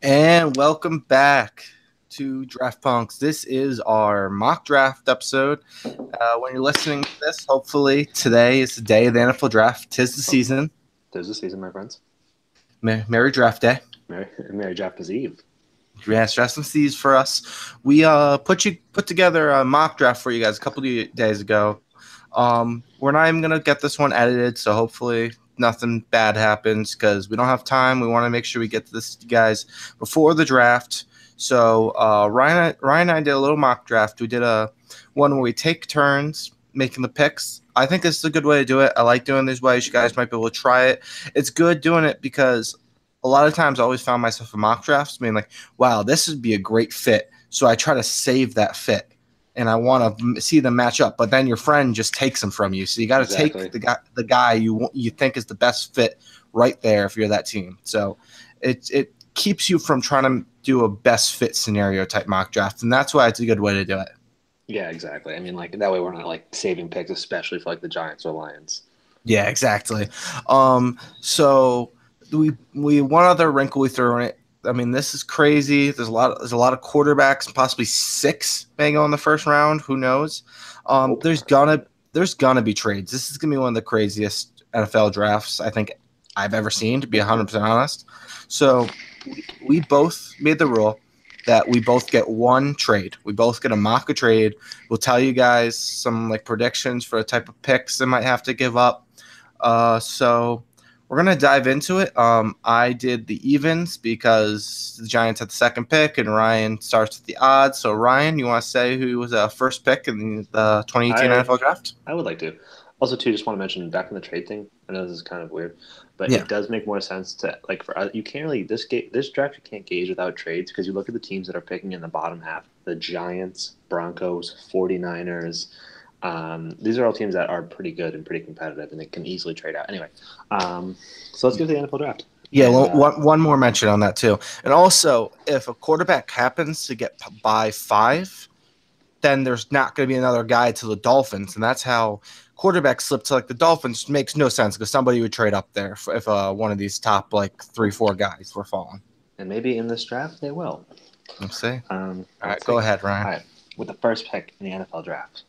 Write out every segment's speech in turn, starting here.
And welcome back to Draft Punks. This is our mock draft episode. When you're listening to this, hopefully today is the day of the NFL draft. Tis the season. There's the season, my friends. Merry draft day. Merry Draft's Eve. Yes, draft some C's for us. We put together a mock draft for you guys a couple of days ago. We're not even gonna get this one edited, so hopefully nothing bad happens because we don't have time. We want to make sure we get to this to you guys before the draft. So Ryan and I did a little mock draft. We did a one where we take turns making the picks. I think this is a good way to do it. I like doing these ways. You guys might be able to try it. It's good doing it because a lot of times I always found myself in mock drafts being like, wow, this would be a great fit. So I try to save that fit and I want to see them match up. But then your friend just takes them from you. So you got to take the guy you think is the best fit right there if you're that team. So it keeps you from trying to do a best fit scenario type mock draft. And that's why it's a good way to do it. Yeah, exactly. I mean, like that way we're not like saving picks, especially for like the Giants or Lions. Yeah, exactly. So we one other wrinkle we throw in it. I mean, this is crazy. There's a lot of quarterbacks, possibly 6 may go in the first round. Who knows? There's gonna be trades. This is gonna be one of the craziest NFL drafts I think I've ever seen, to be 100% honest. So we both made the rule that we both get one trade. We both get a mock a trade. We'll tell you guys some like predictions for the type of picks they might have to give up. So we're gonna dive into it. I did the evens because the Giants had the second pick, and Ryan starts with the odds. So Ryan, you want to say who was a first pick in the 2018 NFL draft? I would like to. Also, too, just want to mention back in the trade thing. I know this is kind of weird, but It does make more sense to like for you can't really this draft you can't gauge without trades because you look at the teams that are picking in the bottom half: the Giants, Broncos, 49ers. These are all teams that are pretty good and pretty competitive, and they can easily trade out. Anyway, so let's get to the NFL draft. Yeah, one more mention on that too. And also, if a quarterback happens to get by 5, then there's not going to be another guy to the Dolphins, and that's how quarterback slip to like the Dolphins makes no sense because somebody would trade up there if one of these top like 3-4 guys were falling. And maybe in this draft they will. Let's see. All right, go ahead, Ryan. All right, with the first pick in the NFL draft,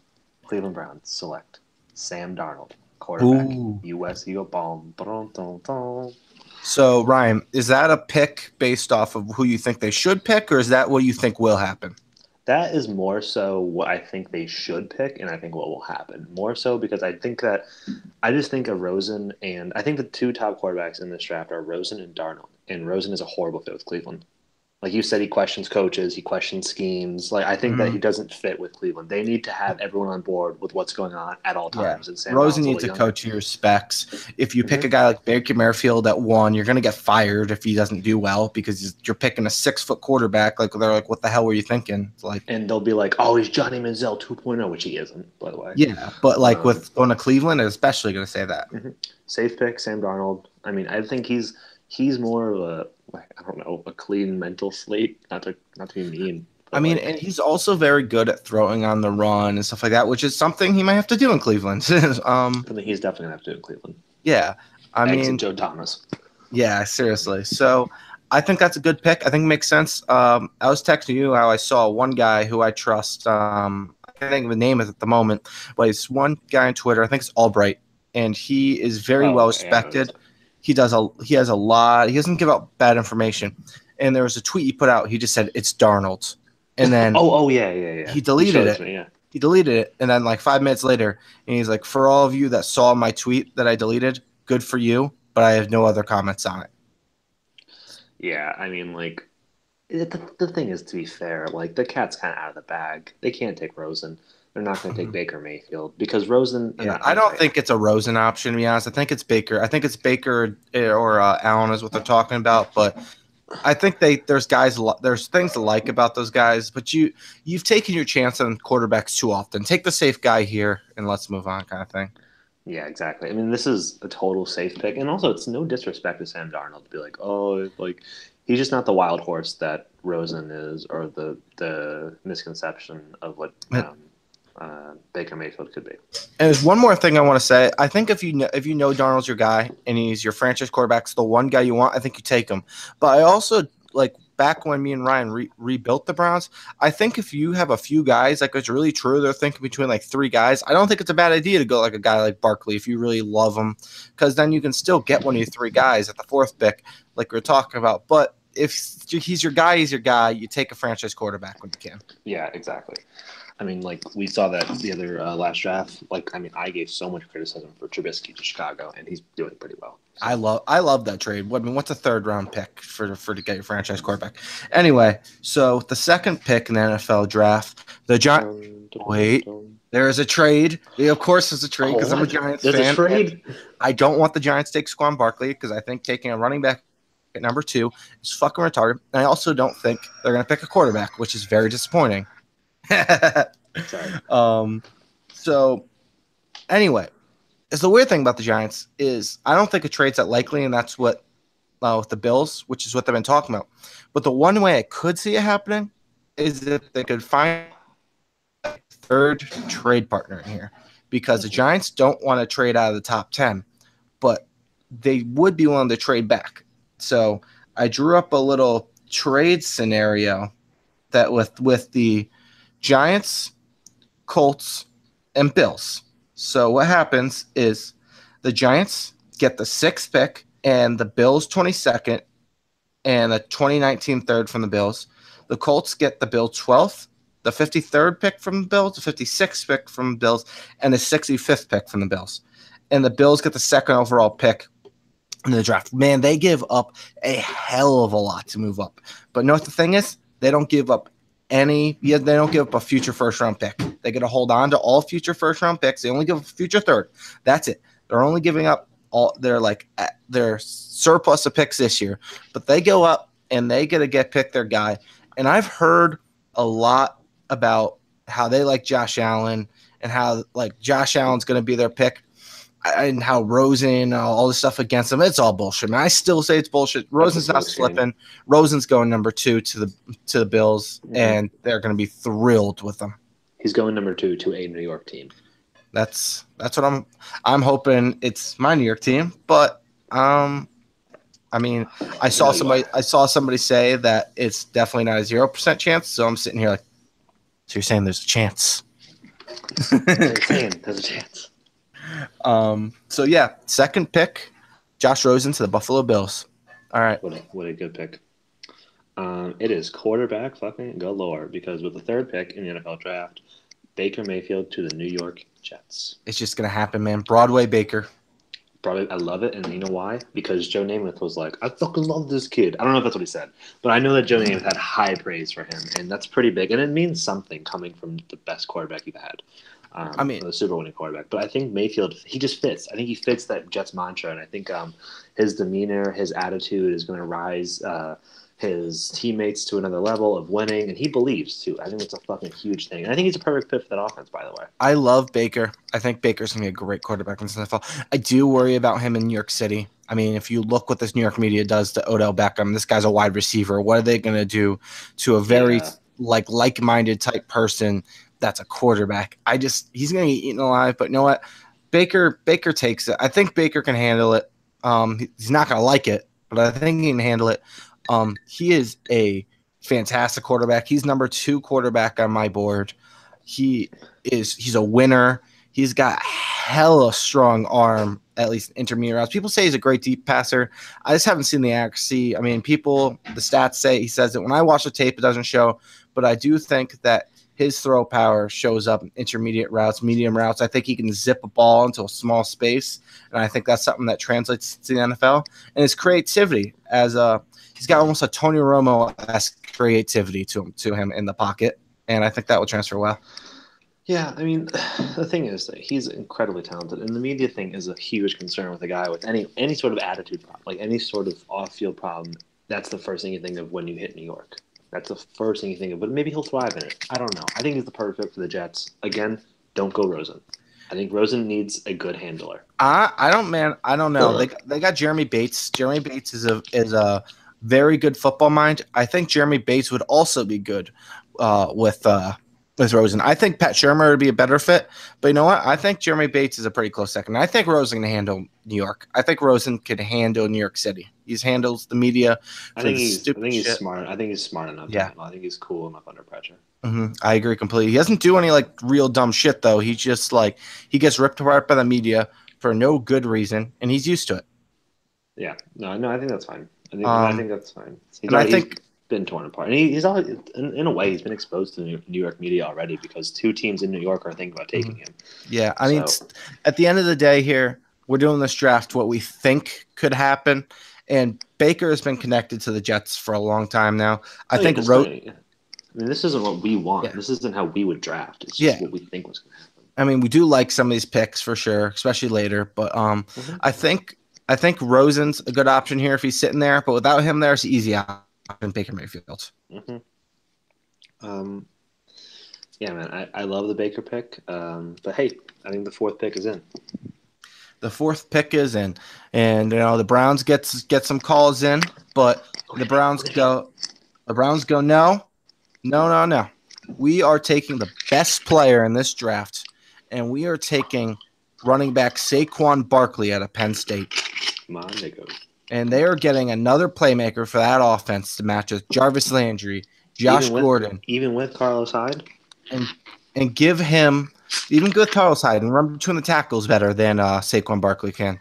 Cleveland Browns select Sam Darnold, quarterback, USC Bomb. So, Ryan, is that a pick based off of who you think they should pick, or is that what you think will happen? That is more so what I think they should pick, and I think what will happen. More so because I just think of Rosen, and I think the 2 top quarterbacks in this draft are Rosen and Darnold. And Rosen is a horrible fit with Cleveland. Like you said, he questions coaches, he questions schemes. Like I think that he doesn't fit with Cleveland. They need to have everyone on board with what's going on at all times. Yeah. And Sam Rosen needs a coach who respects. If you pick a guy like Baker Mayfield at 1, you're going to get fired if he doesn't do well because you're picking a 6-foot quarterback. Like they're like, what the hell were you thinking? It's like, and they'll be like, oh, he's Johnny Manziel 2.0, which he isn't, by the way. Yeah, but like with going to Cleveland, especially going to say that. Safe pick, Sam Darnold. I mean, I think he's more of a a clean mental slate. Not to be mean. I mean, and he's also very good at throwing on the run and stuff like that, which is something he might have to do in Cleveland. I think he's definitely gonna have to do in Cleveland. Yeah, I mean, Joe Thomas. Yeah, seriously. So I think that's a good pick. I think it makes sense. I was texting you how I saw one guy who I trust. I can't think of the name at the moment, but he's one guy on Twitter. I think it's Albright, and he is very well respected. He has a lot. He doesn't give out bad information. And there was a tweet he put out. He just said it's Darnold, and then yeah. He deleted it. He deleted it, and then like 5 minutes later, and he's like, "For all of you that saw my tweet that I deleted, good for you, but I have no other comments on it." Yeah, I mean, like the thing is, to be fair, like the cat's kind of out of the bag. They can't take Rosen. They're not going to take Baker Mayfield because Rosen. Yeah, I don't think it's a Rosen option, to be honest. I think it's Baker. I think it's Baker or Allen is what they're talking about. But I think there's things to like about those guys. But you've taken your chance on quarterbacks too often. Take the safe guy here and let's move on, kind of thing. Yeah, exactly. I mean, this is a total safe pick, and also it's no disrespect to Sam Darnold to be like, oh, like he's just not the wild horse that Rosen is, or the misconception of what. Baker Mayfield could be. And there's one more thing I want to say. I think if you know Darnold's your guy and he's your franchise quarterback, it's the one guy you want, I think you take him. But I also like back when me and Ryan rebuilt the Browns, I think if you have a few guys, like it's really true, they're thinking between like 3 guys. I don't think it's a bad idea to go like a guy like Barkley if you really love him, because then you can still get one of your 3 guys at the 4th pick, like we're talking about. But if he's your guy, he's your guy. You take a franchise quarterback when you can. Yeah, exactly. I mean, like, we saw that the other last draft. Like, I mean, I gave so much criticism for Trubisky to Chicago, and he's doing pretty well. So. I love that trade. I mean, what's a 3rd-round pick for to get your franchise quarterback? Anyway, so the 2nd pick in the NFL draft, the Giants. Wait, there is a trade. Yeah, of course, there's a trade because I'm a Giants fan. There's a trade. I don't want the Giants to take Saquon Barkley because I think taking a running back at number 2 is fucking retarded. And I also don't think they're going to pick a quarterback, which is very disappointing. So anyway, it's the weird thing about the Giants is I don't think a trade's that likely, and that's what with the Bills, which is what they've been talking about. But the one way I could see it happening is if they could find a 3rd trade partner in here, because the Giants don't want to trade out of the top 10, but they would be willing to trade back. So I drew up a little trade scenario that with the Giants, Colts, and Bills. So what happens is the Giants get the 6th pick and the Bills 22nd and a 2019 3rd from the Bills. The Colts get the Bills 12th, the 53rd pick from the Bills, the 56th pick from the Bills, and the 65th pick from the Bills. And the Bills get the 2nd overall pick in the draft. Man, they give up a hell of a lot to move up. But know what the thing is? They don't give up they don't give up a future 1st-round pick. They get to hold on to all future 1st-round picks. They only give up a future 3rd. That's it. They're only giving up their surplus of picks this year. But they go up and they get to pick their guy. And I've heard a lot about how they like Josh Allen and how like Josh Allen's going to be their pick. And how Rosen, all this stuff against him, it's all bullshit, man. I still say it's bullshit. Rosen's not slipping. Rosen's going number 2 to the Bills, and they're going to be thrilled with him. He's going number 2 to a New York team. That's what I'm hoping. It's my New York team, but I mean, I saw somebody say that it's definitely not a 0% chance. So I'm sitting here like, so you're saying there's a chance? They're saying there's a chance. So yeah, 2nd pick, Josh Rosen to the Buffalo Bills. All right. What a good pick. It is quarterback fucking galore because with the 3rd pick in the NFL draft, Baker Mayfield to the New York Jets. It's just gonna happen, man. Broadway Baker. I love it, and you know why? Because Joe Namath was like, I fucking love this kid. I don't know if that's what he said, but I know that Joe Namath had high praise for him, and that's pretty big, and it means something coming from the best quarterback you've had. The Super Bowl winning quarterback. But I think Mayfield, he just fits. I think he fits that Jets mantra, and I think his demeanor, his attitude is going to rise his teammates to another level of winning, and he believes, too. I think it's a fucking huge thing. And I think he's a perfect fit for that offense, by the way. I love Baker. I think Baker's going to be a great quarterback in the NFL. I do worry about him in New York City. I mean, if you look what this New York media does to Odell Beckham, this guy's a wide receiver. What are they going to do to a very like-minded type person that's a quarterback? He's going to get eaten alive, but you know what? Baker takes it. I think Baker can handle it. He's not going to like it, but I think he can handle it. He is a fantastic quarterback. He's number 2 quarterback on my board. He's a winner. He's got hella strong arm, at least intermediate routes. People say he's a great deep passer. I just haven't seen the accuracy. I mean, the stats say he says it. When I watch the tape, it doesn't show, but I do think that his throw power shows up in intermediate routes, medium routes. I think he can zip a ball into a small space, and I think that's something that translates to the NFL. And his creativity, he's got almost a Tony Romo-esque creativity to him in the pocket, and I think that will transfer well. Yeah, I mean, the thing is that he's incredibly talented, and the media thing is a huge concern with a guy with any sort of attitude problem, like any sort of off-field problem. That's the first thing you think of when you hit New York. That's the first thing you think of, but maybe he'll thrive in it. I don't know. I think he's the perfect fit for the Jets. Again, don't go Rosen. I think Rosen needs a good handler. I don't know. They got Jeremy Bates. Jeremy Bates is a very good football mind. I think Jeremy Bates would also be good with With Rosen. I think Pat Shermer would be a better fit, but you know what? I think Jeremy Bates is a pretty close second. I think Rosen can handle New York. I think Rosen could handle New York City. He handles the media I for think the he's stupid shit. smart. I think he's smart enough to handle. I think he's cool enough under pressure. I agree completely. He doesn't do any like real dumb shit though. He's just like he gets ripped apart by the media for no good reason, and he's used to it. Yeah, no, I think that's fine. I think that's fine. He's been torn apart, and he's always, in a way, he's been exposed to the New York media already because 2 teams in New York are thinking about taking him. Yeah, I mean, at the end of the day, here we're doing this draft what we think could happen, and Baker has been connected to the Jets for a long time now. I think this isn't what we want. Yeah. This isn't how we would draft. It's just what we think was going to happen. I mean, we do like some of these picks for sure, especially later. But I think Rosen's a good option here if he's sitting there. But without him there, it's easy option Baker Mayfield. Yeah, man, I love the Baker pick. But hey, I think the 4th pick is in. The 4th pick is in, and the Browns get some calls in, but the Browns go. The Browns go no. We are taking the best player in this draft, and we are taking running back Saquon Barkley out of Penn State. My nigga. And they are getting another playmaker for that offense to match with Jarvis Landry, Josh Gordon. Even with Carlos Hyde? And give him, even with Carlos Hyde, and run between the tackles better than Saquon Barkley can.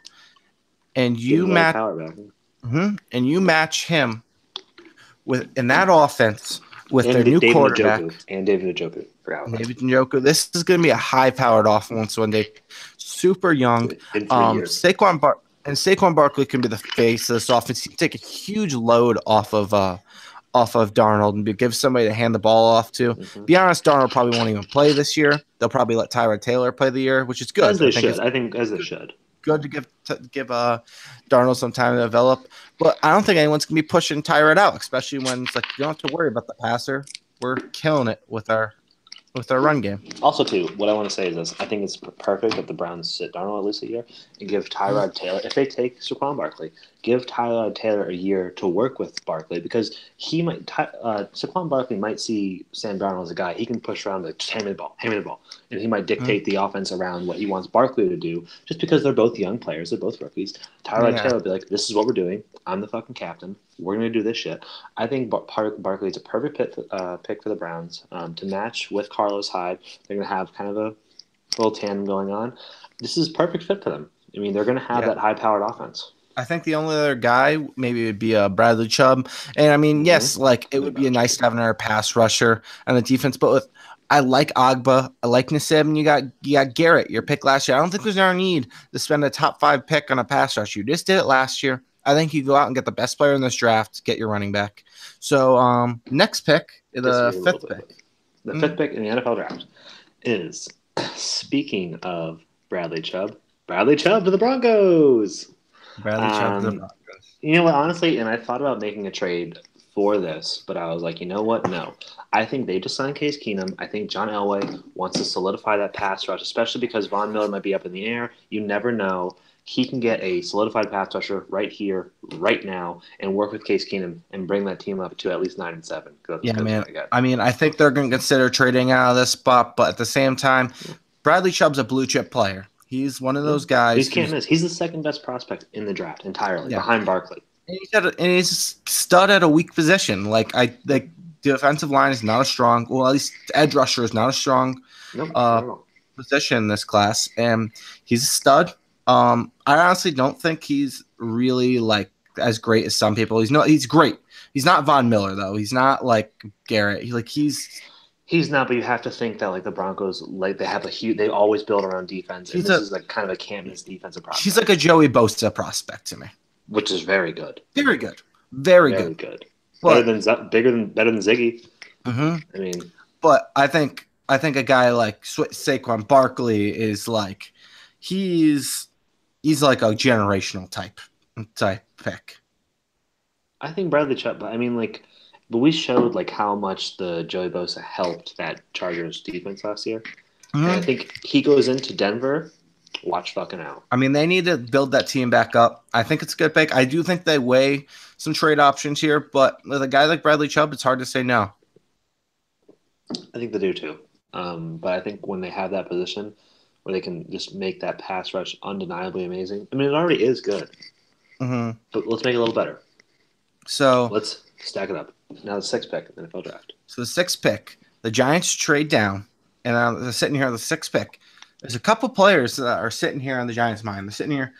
And you match him in that offense with their new quarterback. And David Njoku. David Njoku. This is going to be a high-powered offense one day. Super young. In 3 years. Saquon Barkley can be the face of this offense. He can take a huge load off of Darnold and give somebody to hand the ball off to. Be honest, Darnold probably won't even play this year. They'll probably let Tyrod Taylor play the year, which is good. As they should. I think as they should. Good to give Darnold some time to develop. But I don't think anyone's going to be pushing Tyrod out, especially when it's like you don't have to worry about the passer. We're killing it with our run game. Also, too, what I want to say is this. I think it's perfect that the Browns sit Darnold at least a year and give Tyrod Taylor, if they take Saquon Barkley, give Tyrod Taylor a year to work with Barkley because Saquon Barkley might see Sam Darnold as a guy he can push around, like, just hand me the ball. And he might dictate the offense around what he wants Barkley to do just because they're both young players. They're both rookies. Tyrod Taylor will be like, this is what we're doing. I'm the fucking captain. We're going to do this shit. I think Barkley is a perfect pick for the Browns to match with Carlos Hyde. They're going to have kind of a little tandem going on. This is a perfect fit for them. I mean, they're going to have that high-powered offense. I think the only other guy maybe would be Bradley Chubb. And, I mean, yes, like it would be nice to have another pass rusher on the defense. But I like Agba. I like Nassib. And you got Garrett, your pick last year. I don't think there's no need to spend a top 5 pick on a pass rush. You just did it last year. I think you go out and get the best player in this draft, get your running back. So next pick, the 5th pick. The 5th pick in the NFL draft is, speaking of Bradley Chubb to the Broncos. Bradley Chubb to the Broncos. You know what, honestly, and I thought about making a trade for this, but I was like, you know what? No. I think they just signed Case Keenum. I think John Elway wants to solidify that pass rush, especially because Von Miller might be up in the air. You never know. He can get a solidified pass rusher right here, right now, and work with Case Keenum and bring that team up to at least 9-7. Yeah, man. I mean, I think they're going to consider trading out of this spot, but at the same time, Bradley Chubb's a blue chip player. He's one of those guys. He can't miss. He's the 2nd best prospect in the draft entirely, behind Barkley. And he's a stud at a weak position. Like the defensive line is not a strong. Well, at least edge rusher is not a strong position in this class, and he's a stud. I honestly don't think he's really like as great as some people. He's great. He's not Von Miller though. He's not like Garrett. He's not, but you have to think that like the Broncos, like they always build around defense, and this is like kind of a can't miss defensive prospect. He's like a Joey Bosa prospect to me, which is very good. Very good. Very good. But, better than Ziggy. Mm-hmm. I mean, but I think a guy like Saquon Barkley is like he's like a generational type pick. I think Bradley Chubb. I mean, but we showed like how much the Joey Bosa helped that Chargers defense last year. Mm-hmm. And I think he goes into Denver. Watch fucking out. I mean, they need to build that team back up. I think it's a good pick. I do think they weigh some trade options here, but with a guy like Bradley Chubb, it's hard to say no. I think they do too. But I think when they have that position where they can just make that pass rush undeniably amazing. I mean, it already is good, but let's make it a little better. So let's stack it up. Now the sixth pick in the NFL draft. So the sixth pick, the Giants trade down, and they're sitting here on the sixth pick. There's a couple players that are sitting here on the Giants' mind. They're sitting here.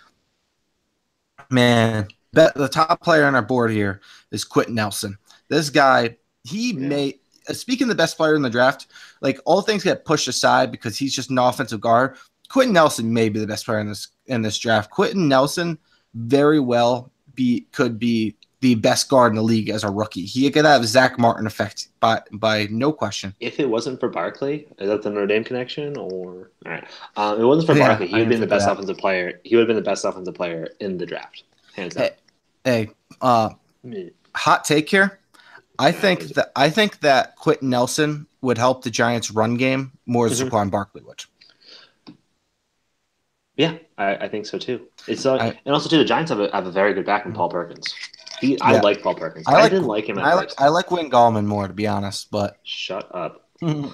Man, the top player on our board here is Quentin Nelson. This guy, speaking of the best player in the draft, like all things get pushed aside because he's just an offensive guard. Quentin Nelson may be the best player in this draft. Quentin Nelson very well could be the best guard in the league as a rookie. He could have Zach Martin effect by no question. If it wasn't for Barkley, is that the Notre Dame connection? Or all right, if it wasn't for Barkley, he would have been the best offensive player. He would have been the best offensive player in the draft, hands down. Hot take here. I think that Quentin Nelson would help the Giants' run game more than Saquon Barkley would. Yeah, I think so too. It's and also too, the Giants have a very good back in Paul Perkins. I like Paul Perkins. I didn't like him at first. I like Wayne Gallman more, to be honest. But shut up. All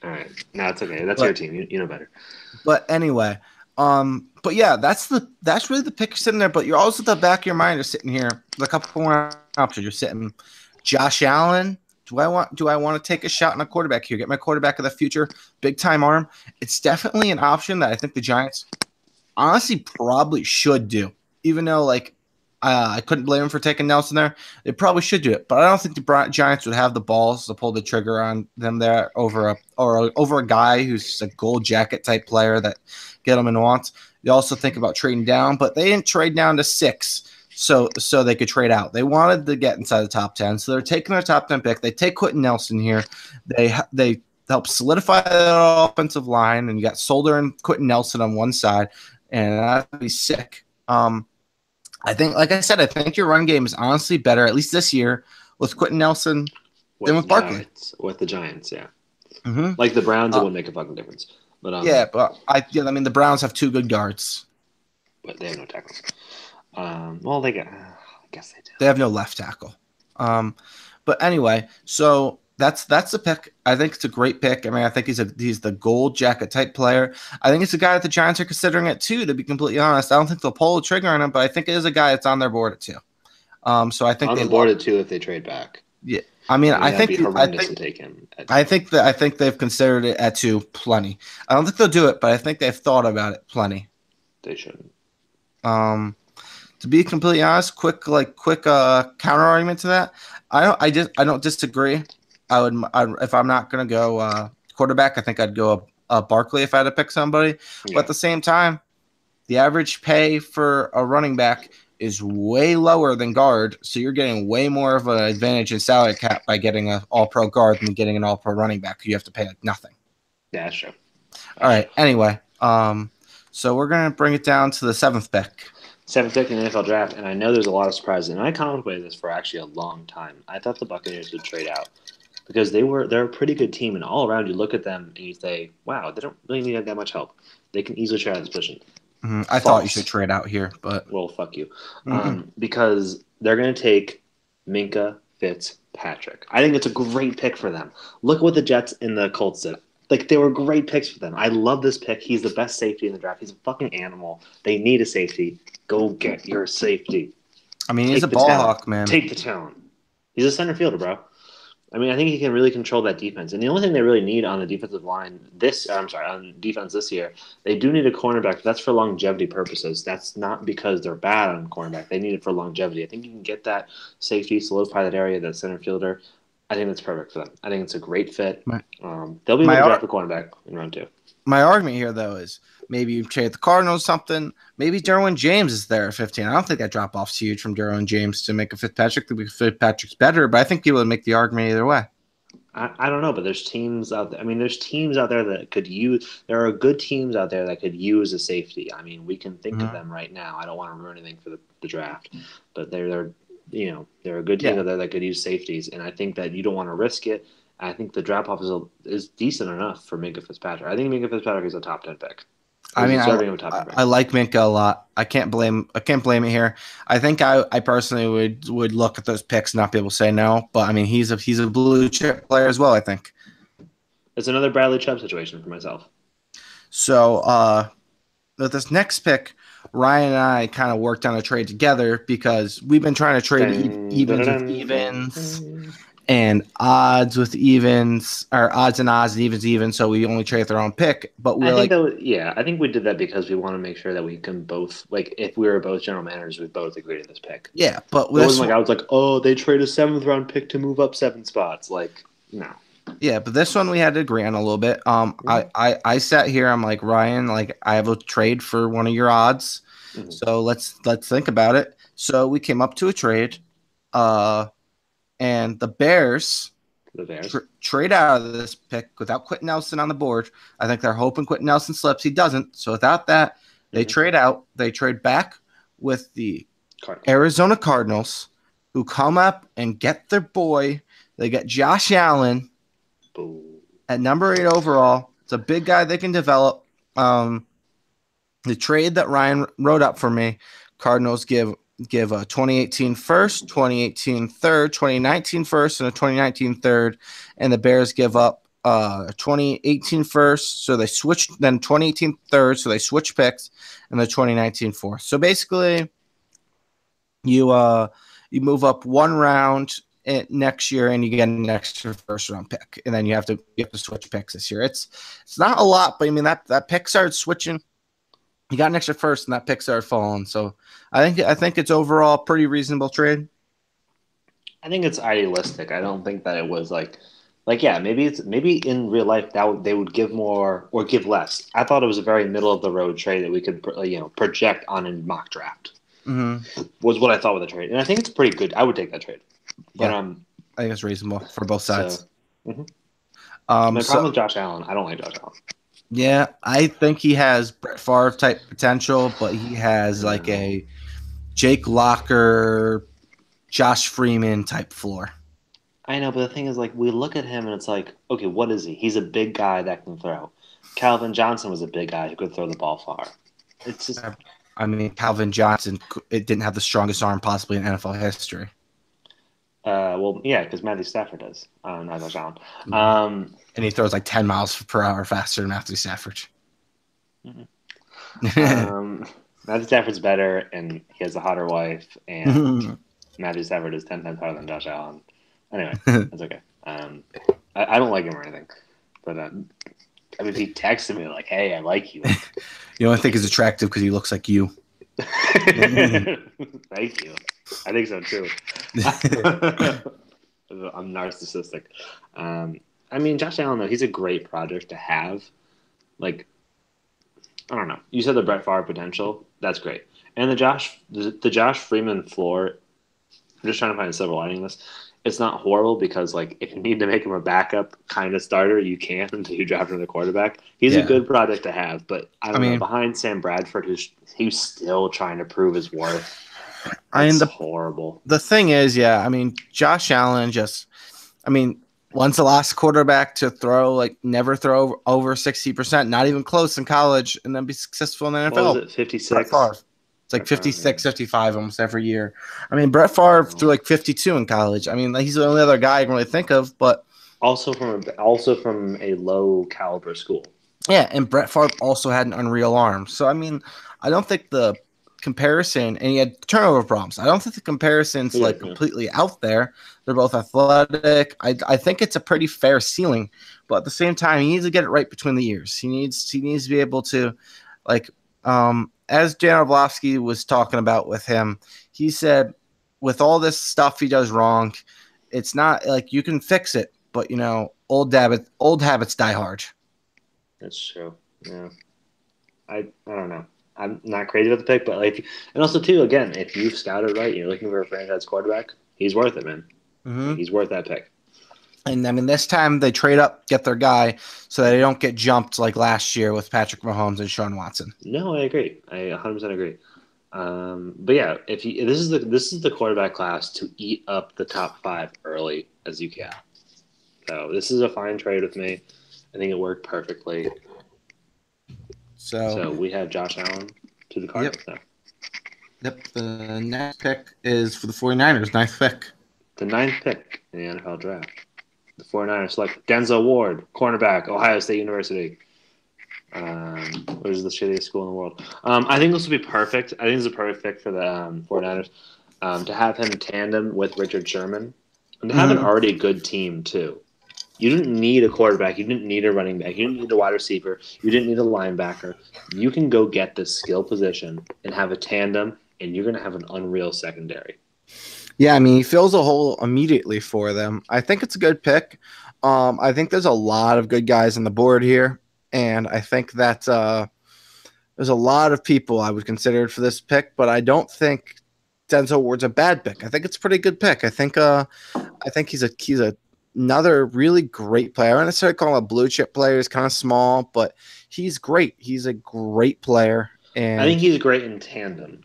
right, no, it's okay. That's your team. You know better. But anyway, but yeah, that's really the pick sitting there. But you're also at the back of your mind. You're sitting here. A couple more options. You're sitting. Josh Allen. Do I want to take a shot on a quarterback here? Get my quarterback of the future, big time arm. It's definitely an option that I think the Giants honestly probably should do. Even though I couldn't blame him for taking Nelson there. They probably should do it, but I don't think the Giants would have the balls to pull the trigger on them there over a guy who's a gold jacket type player that Gettleman wants. They also think about trading down, but they didn't trade down to 6, so they could trade out. They wanted to get inside the top 10, so they're taking their top 10 pick. They take Quentin Nelson here. They help solidify the offensive line, and you got Solder and Quentin Nelson on one side, and that'd be sick. I think, like I said, I think your run game is honestly better, at least this year, with Quentin Nelson than with Barkley. With the Giants, yeah. Like the Browns, it wouldn't make a fucking difference. But I mean, the Browns have 2 good guards, but they have no tackles. Well, I guess they do. They have no left tackle. But anyway, so that's the pick. I think it's a great pick. I mean, I think he's the gold jacket type player. I think it's a guy that the Giants are considering it too, to be completely honest. I don't think they'll pull the trigger on him, but I think it is a guy that's on their board at 2. So I think on the board at 2 if they trade back. Yeah. I mean, I think to take him. I think they've considered it at 2 plenty. I don't think they'll do it, but I think they've thought about it plenty. They shouldn't. To be completely honest, quick counter argument to that. I don't disagree. If I'm not gonna go quarterback, I think I'd go Barkley if I had to pick somebody. Yeah. But at the same time, the average pay for a running back is way lower than guard, so you're getting way more of an advantage in salary cap by getting an all-pro guard than getting an all-pro running back who you have to pay nothing. Yeah, that's true. All right. Anyway, so we're gonna bring it down to the 7th pick. 7th pick in the NFL draft, and I know there's a lot of surprises, and I contemplated this for actually a long time. I thought the Buccaneers would trade out because they're a pretty good team, and all around you look at them and you say, wow, they don't really need that much help. They can easily trade out this position. I thought you should trade out here, but well, fuck you, because they're going to take Minkah Fitzpatrick. I think it's a great pick for them. Look what the Jets and the Colts did. They were great picks for them. I love this pick. He's the best safety in the draft. He's a fucking animal. They need a safety. Go get your safety. I mean, he's a ball hawk, man. Take the talent. He's a center fielder, bro. I mean, I think he can really control that defense. And the only thing they really need on the defensive line on defense this year, they do need a cornerback. That's for longevity purposes. That's not because they're bad on cornerback. They need it for longevity. I think you can get that safety, solidify that area, that center fielder. I think that's perfect for them. I think it's a great fit. They'll be able to draft a cornerback in round 2. My argument here, though, is maybe you trade the Cardinals something. Maybe Derwin James is there at 15. I don't think that drop-off's huge from Derwin James to make a Fitzpatrick. Fitzpatrick's better, but I think people would make the argument either way. I don't know, but there's teams out there. I mean, there's teams out there that could use – there are good teams out there that could use a safety. I mean, we can think of them right now. I don't want to ruin anything for the draft, but they're a good team out there that could use safeties, and I think that you don't want to risk it. I think the drop-off is decent enough for Minkah Fitzpatrick. I think Minkah Fitzpatrick is a top 10 pick. I mean, I like Minkah a lot. I can't blame it here. I think I personally would look at those picks and not be able to say no. But I mean, he's a blue chip player as well, I think. It's another Bradley Chubb situation for myself. So with this next pick, Ryan and I kind of worked on a trade together because we've been trying to trade evens with evens and odds with evens, or odds and odds and evens. So we only trade their own pick. But we're like, I think we did that because we want to make sure that we can both, like, if we were both general managers, we both agree to this pick. yeah, but it wasn't like I was like, oh, they trade a 7th-round pick to move up 7 spots. Like, no. Yeah, but this one we had to agree on a little bit. I sat here. I'm like, Ryan, like I have a trade for one of your odds, so let's think about it. So we came up to a trade, and the Bears trade out of this pick without Quentin Nelson on the board. I think they're hoping Quentin Nelson slips. He doesn't. So without that, they trade out. They trade back with the Arizona Cardinals, who come up and get their boy. They get Josh Allen at number 8 overall. It's a big guy they can develop. The trade that Ryan wrote up for me, Cardinals give a 2018 first, 2018 third, 2019 first, and a 2019 third, and the Bears give up a 2018 first, so they switched, then 2018 third, so they switch picks, and the 2019 fourth. So basically, you move up one round next year, and you get an extra first round pick, and then you have to switch picks this year. It's not a lot, but I mean that pick started switching. You got an extra first, and that pick started falling. So I think it's overall pretty reasonable trade. I think it's idealistic. I don't think that it was like yeah, maybe in real life that they would give more or give less. I thought it was a very middle of the road trade that we could project on a mock draft. Was what I thought with the trade, and I think it's pretty good. I would take that trade. But I think it's reasonable for both sides. So, my problem with Josh Allen, I don't like Josh Allen. Yeah, I think he has Brett Favre type potential, but he has like a Jake Locker, Josh Freeman type floor. I know, but the thing is, like, we look at him and it's like, okay, what is he? He's a big guy that can throw. Calvin Johnson was a big guy who could throw the ball far. It's just, I mean, Calvin Johnson, it didn't have the strongest arm possibly in NFL history. Well, yeah, because Matthew Stafford does, not Josh Allen. And he throws like 10 miles per hour faster than Matthew Stafford. Matthew Stafford's better, and he has a hotter wife, and Matthew Stafford is 10 times hotter than Josh Allen. Anyway, that's okay. I don't like him or anything, but I mean, if he texted me like, "Hey, I like you," you only think he's attractive because he looks like you. Thank you. I think so too. I'm narcissistic. I mean, Josh Allen, though, he's a great project to have. Like, I don't know. You said the Brett Favre potential. That's great. And the Josh Freeman floor, I'm just trying to find a silver lining in this. It's not horrible because, like, if you need to make him a backup kind of starter, you can until you draft another quarterback. He's a good product to have, but I mean, behind Sam Bradford, who's still trying to prove his worth. It's horrible. The thing is, Josh Allen when's the last quarterback to never throw over 60%, not even close in college, and then be successful in the NFL? What was it, 56? It's like 56, 55 almost every year. I mean, Brett Favre threw like 52 in college. I mean, he's the only other guy I can really think of, but also from a low caliber school. Yeah, and Brett Favre also had an unreal arm. So I mean, I don't think the comparison, and he had turnover problems. I don't think the comparison's completely out there. They're both athletic. I think it's a pretty fair ceiling, but at the same time, he needs to get it right between the ears. He needs to be able to, as Jan Orlovsky was talking about with him, he said, with all this stuff he does wrong, it's not like you can fix it, but old habits die hard. That's true. Yeah, I don't know. I'm not crazy about the pick, but and also too, again, if you've scouted right, you're looking for a franchise quarterback, he's worth it, man. Mm-hmm. He's worth that pick. And I mean, this time they trade up, get their guy, so that they don't get jumped like last year with Patrick Mahomes and Sean Watson. No, I agree. I 100% agree. But yeah, this is the quarterback class to eat up the top 5 early as you can. So this is a fine trade with me. I think it worked perfectly. So we have Josh Allen to the Cardinals now. Yep. The next pick is for the 49ers. Ninth pick. The 9th pick in the NFL draft. The 49ers select Denzel Ward, cornerback, Ohio State University. What is the shittiest school in the world? I think this would be perfect. I think this is a perfect pick for the 49ers. To have him tandem with Richard Sherman and to have an already good team too. You didn't need a quarterback. You didn't need a running back. You didn't need a wide receiver. You didn't need a linebacker. You can go get this skill position and have a tandem, and you're going to have an unreal secondary. Yeah, I mean, he fills a hole immediately for them. I think it's a good pick. I think there's a lot of good guys on the board here, and I think that there's a lot of people I would consider for this pick, but I don't think Denzel Ward's a bad pick. I think it's a pretty good pick. I think he's another really great player. I don't necessarily call him a blue chip player. He's kind of small, but he's great. He's a great player, and I think he's great in tandem.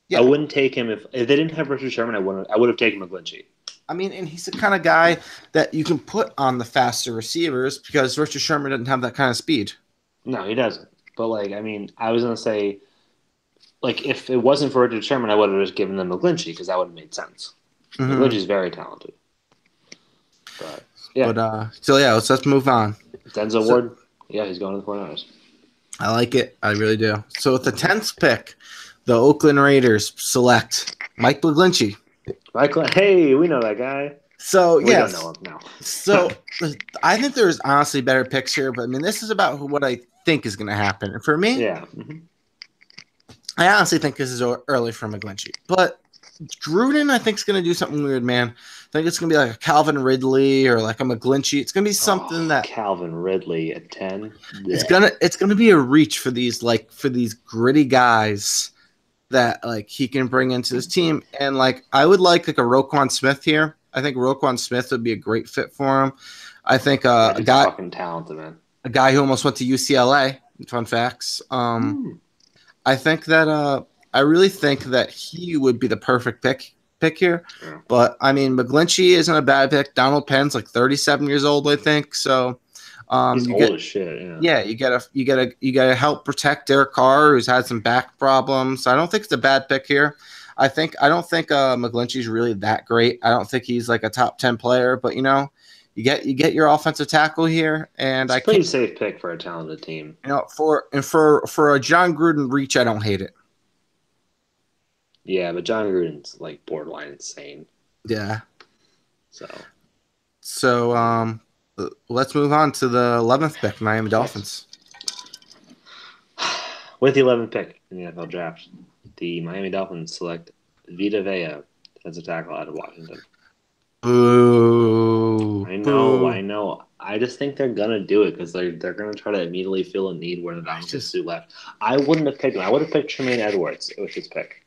Yeah. I wouldn't take him if they didn't have Richard Sherman. I would have taken McGlinchey. I mean, and he's the kind of guy that you can put on the faster receivers because Richard Sherman doesn't have that kind of speed. No, he doesn't. But I was gonna say, if it wasn't for Richard Sherman, I would have just given them McGlinchey because that would have made sense. McGlinchey's very talented. But yeah. Let's move on. Denzel Ward, he's going to the 49ers. I like it. I really do. So with the 10th pick, the Oakland Raiders select Mike McGlinchey. Hey, we know that guy. So, we don't know him now. So I think there's honestly better picks here, but I mean, this is about what I think is going to happen. And for me, I honestly think this is early for McGlinchey. But Gruden, I think, is going to do something weird, man. I think it's going to be like a Calvin Ridley or like a McGlinchey. It's going to be something that Calvin Ridley at 10. Yeah. It's gonna be a reach for these gritty guys that he can bring into his team. And I would like a Roquan Smith here. I think Roquan Smith would be a great fit for him. I think a guy fucking talented, man. A guy who almost went to UCLA. Fun facts. I think that I really think that he would be the perfect pick here. Yeah. But I mean, McGlinchey isn't a bad pick. Donald Penn's 37 years old, I think. So he's old as shit. Yeah, you gotta help protect Derek Carr, who's had some back problems. I don't think it's a bad pick here. I don't think McGlinchey's really that great. I don't think he's a top 10 player, but you get your offensive tackle here, and it's a pretty safe pick for a talented team. For a John Gruden reach, I don't hate it. Yeah, but John Gruden's borderline insane. Yeah. So let's move on to the 11th pick, Miami Dolphins. With the 11th pick in the NFL draft, the Miami Dolphins select Vita Vea as a tackle out of Washington. Boo. I know. I just think they're gonna do it because they're gonna try to immediately fill a need where the Dolphins suit left. I wouldn't have picked him. I would have picked Tremaine Edwards with his pick.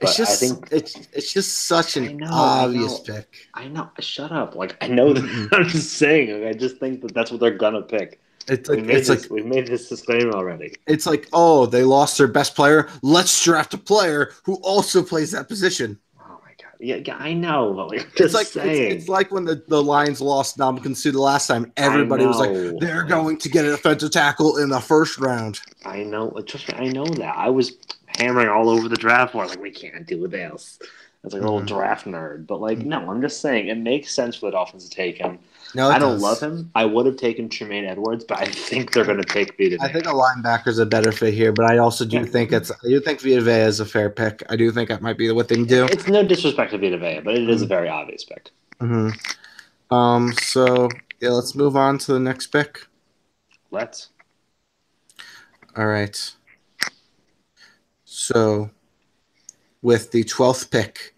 But I think it's just such an obvious pick. I know. Shut up. I know that. I'm just saying. I just think that's what they're gonna pick. We made this disclaimer already. It's they lost their best player. Let's draft a player who also plays that position. Oh my god. Yeah, I know. But saying. It's like when the Lions lost Ndamukong Suh the last time. Everybody was they're going to get an offensive tackle in the first round. I know. Trust me, I know that. I was hammering all over the draft board. We can't do this. It's a little draft nerd. But no, I'm just saying it makes sense for the Dolphins to take him. No, I don't love him. I would have taken Tremaine Edwards, but I think they're going to pick Vita Vea. I think a linebacker's a better fit here, but I also do think Vita Vea is a fair pick. I do think that might be what they do. It's no disrespect to Vita Vea, but it is a very obvious pick. So let's move on to the next pick. Let's. All right. So with the 12th pick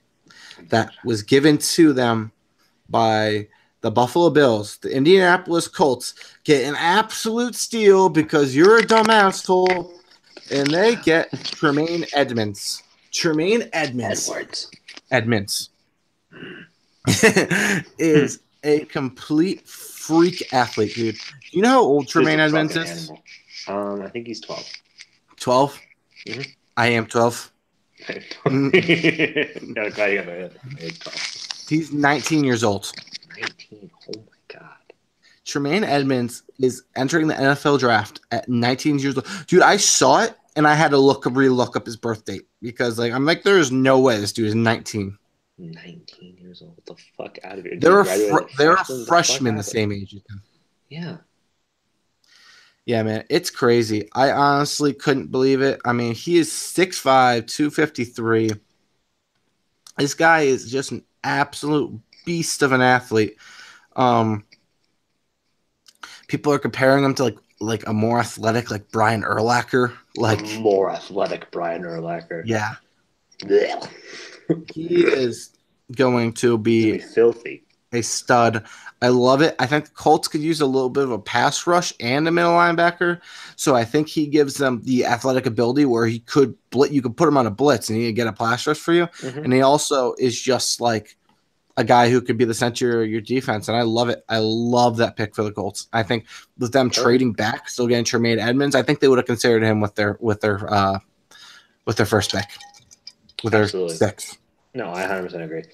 that was given to them by the Buffalo Bills, the Indianapolis Colts get an absolute steal because you're a dumb asshole, and they get Tremaine Edmonds. Edmonds is a complete freak athlete, dude. Do you know how old Tremaine Edmonds is? I think he's 12. 12? Mm-hmm. I am 12. He's 19 years old. 19. Oh my god. Tremaine Edmonds is entering the NFL draft at 19 years old. Dude, I saw it and I had to look up his birth date because I'm there is no way this dude is 19. 19 years old. What the fuck out of here? They're They're a freshman the same age as him. Yeah. Yeah, man, it's crazy. I honestly couldn't believe it. I mean, he is 6'5", 253. This guy is just an absolute beast of an athlete. People are comparing him to like a more athletic like Brian Urlacher. Like a more athletic Brian Urlacher. Yeah. He is going to be filthy. A stud. I love it. I think the Colts could use a little bit of a pass rush and a middle linebacker. So I think he gives them the athletic ability where you could put him on a blitz and he'd get a pass rush for you. Mm-hmm. And he also is just like a guy who could be the center of your defense. And I love it. I love that pick for the Colts. I think with them trading back, still getting Tremaine Edmonds, I think they would have considered him with their first pick. With Absolutely. Their sixth. No, I 100% agree.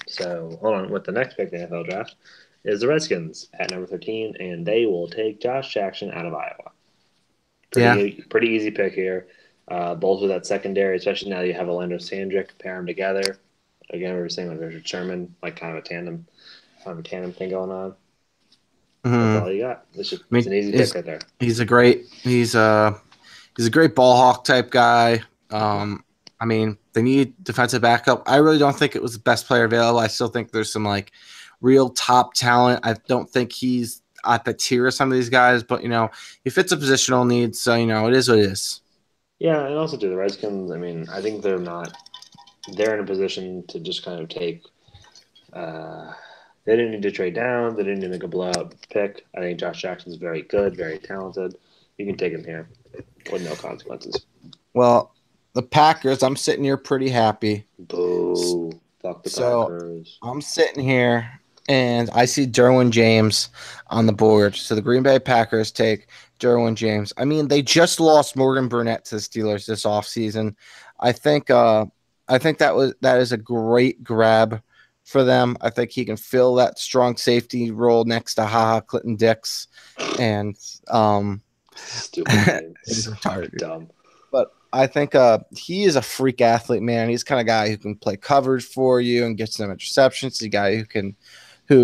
So, hold on. With the next pick in the NFL draft is the Redskins at number 13, and they will take Josh Jackson out of Iowa. Pretty easy pick here. Both with that secondary, especially now that you have Orlando Sandrick, pair them together. Again, we were saying with Richard Sherman, like kind of a tandem thing going on. Mm-hmm. That's all you got. It's an easy pick right there. He's a great ball hawk type guy. I mean, they need defensive backup. I really don't think it was the best player available. I still think there's some like real top talent. I don't think he's at the tier of some of these guys, but he fits a positional need, so it is what it is. Yeah, and also to the Redskins, I mean, I think they're in a position to just kind of take. They didn't need to trade down. They didn't need to make a blowout pick. I think Josh Jackson's very good, very talented. You can take him here with no consequences. Well, the Packers, I'm sitting here pretty happy. Boo. Fuck the Packers. I'm sitting here, and I see Derwin James on the board. So the Green Bay Packers take Derwin James. I mean, they just lost Morgan Burnett to the Steelers this offseason. I think that is a great grab for them. I think he can fill that strong safety role next to HaHa Clinton Dix. And stupid. He's retarded. Dumb. But I think he is a freak athlete, man. He's the kind of guy who can play coverage for you and get some interceptions. He's a guy who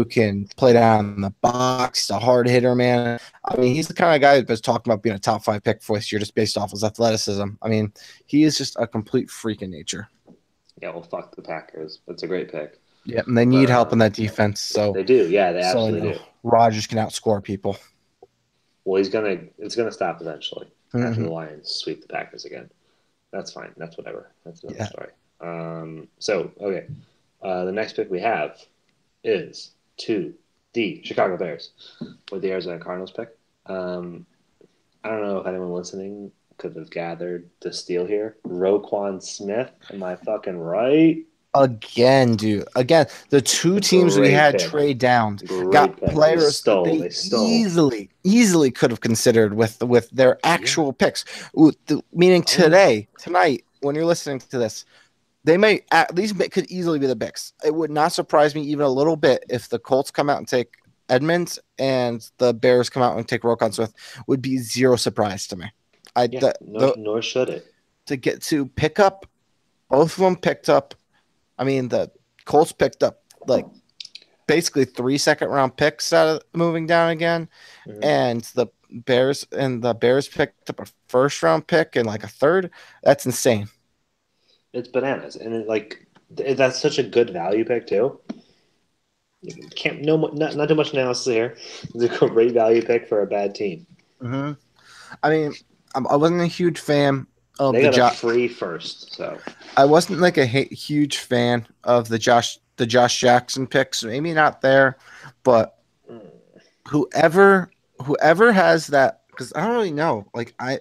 can play down in the box. He's a hard hitter, man. I mean, he's the kind of guy who's talking about being a top 5 pick for this year just based off his athleticism. I mean, he is just a complete freak in nature. Yeah, well, fuck the Packers. That's a great pick. Yeah, and they need help in that defense. So they do. Yeah, they absolutely do. Rodgers can outscore people. Well, it's gonna stop eventually after the Lions sweep the Packers again. That's fine. That's whatever. That's another story. The next pick we have is to the Chicago Bears with the Arizona Cardinals pick. I don't know if anyone listening could have gathered the steal here. Roquan Smith, am I fucking right? Again, dude. Again, the two teams we had trade down got players they easily could have considered with their actual picks. Meaning tonight, when you're listening to this, these could easily be the picks. It would not surprise me even a little bit if the Colts come out and take Edmonds and the Bears come out and take Roquan Smith. Would be zero surprise to me. Nor should it. To pick up, both of them picked up. I mean, the Colts picked up like basically 3 second-round picks out of moving down again, and the Bears picked up a first-round pick and like a third. That's insane. It's bananas, and that's such a good value pick too. Not too much analysis here. It's a great value pick for a bad team. Mm-hmm. I mean, I wasn't a huge fan. They got a free first, so I wasn't like a huge fan of the Josh Jackson picks. Maybe not there, but whoever has that, because I don't really know. Like I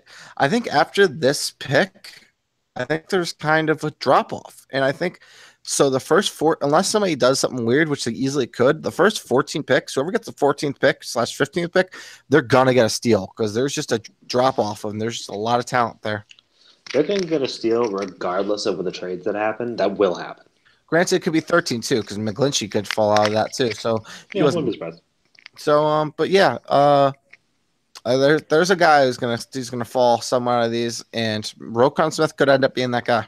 think after this pick, I think there's kind of a drop off, and I think so. The first 4, unless somebody does something weird, which they easily could, the first 14 picks, whoever gets the 14th pick / 15th pick, they're gonna get a steal because there's just a drop off, and there's just a lot of talent there. They're going to get a steal regardless of the trades that happen. That will happen. Granted, it could be 13 too, because McGlinchey could fall out of that too. So he wasn't surprised. So but yeah, there's a guy who's gonna fall somewhere out of these, and Roquan Smith could end up being that guy.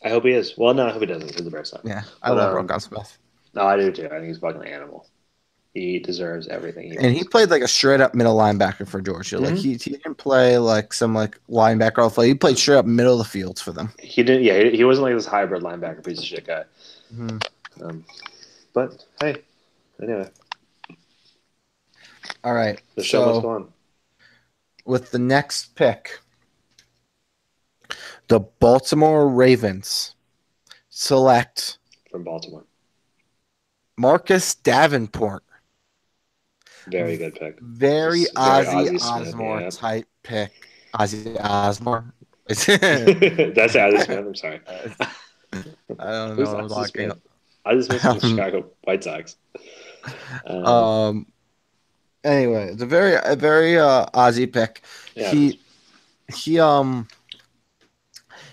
I hope he is. Well, no, I hope he doesn't because the Bears suck. Yeah, I But love Roquan Smith. no, I do too. I think he's a fucking animal. He deserves everything he And he wants. played like a straight up middle linebacker for Georgia. Like Mm-hmm. he didn't play like some like linebacker off. He played straight up middle of the field for them. He didn't. Yeah, he wasn't like this hybrid linebacker piece of shit guy. Mm-hmm. But hey, anyway, All right. the show must go So on. with the next pick, the Baltimore Ravens select From Baltimore. Marcus Davenport. Very good pick. Very Just very Ozzy Ozzie Smith, Osbourne yeah. type pick. Ozzy Osbourne. That's Ozzie Smith. I'm sorry. I don't Who's know. Ozzie Smith? Ozzie Smith from the Chicago White Sox. Anyway, it's a very Ozzy pick. Yeah.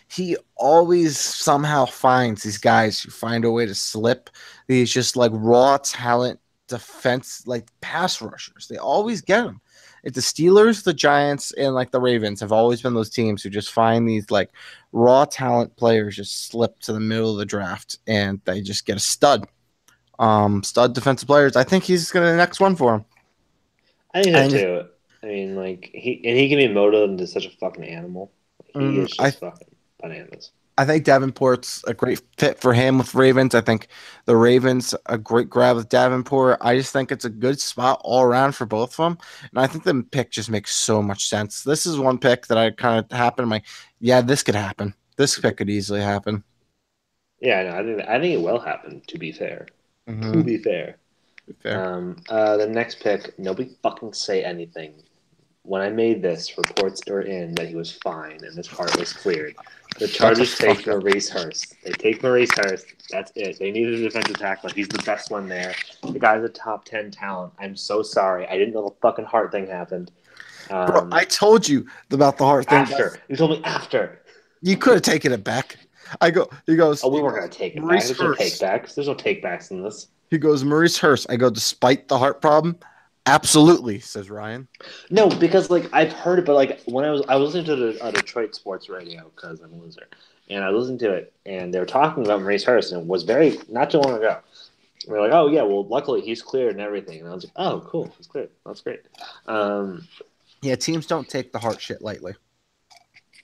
He always somehow finds these guys who find a way to slip. These just like raw talent defense, like pass rushers. They always get them. The Steelers, the Giants, and like the Ravens have always been those teams who just find these like raw talent players just slip to the middle of the draft and they just get a stud. Stud defensive players. I think he's gonna be the next one for him. I think that too. I mean, like he can be molded into such a fucking animal. He is just fucking bananas. I think Davenport's a great fit for him with Ravens. I think the Ravens a great grab with Davenport. I just think it's a good spot all around for both of them, and I think the pick just makes so much sense. This is one pick that I kind of happened. I'm like, yeah, this could happen. This pick could easily happen. Yeah, no, I think it will happen. To be fair, Mm-hmm. fair. The next pick, nobody fucking say anything. When I made this, reports are in that he was fine and this part was cleared. The Chargers take Maurice Hurst. They take Maurice Hurst. That's it. They needed a defensive tackle. He's the best one there. The guy's a top 10 talent. I'm so sorry. I didn't know the fucking heart thing happened. Bro, I told you about the heart thing. After. You told me after. You could have taken it back. He goes. Oh, we weren't going to take it back. There's no take backs. There's no take backs in this. He goes, Maurice Hurst. I go, despite the heart problem, absolutely, says Ryan. No, because like I've heard it, but like when I was listening to the Detroit sports radio because I'm a loser, and I listened to it, and they were talking about Maurice Hurst, and it was very not too long ago. And they're like, oh yeah, well luckily he's cleared and everything, and I was like, oh cool, he's cleared. That's great. Yeah, teams don't take the heart shit lightly.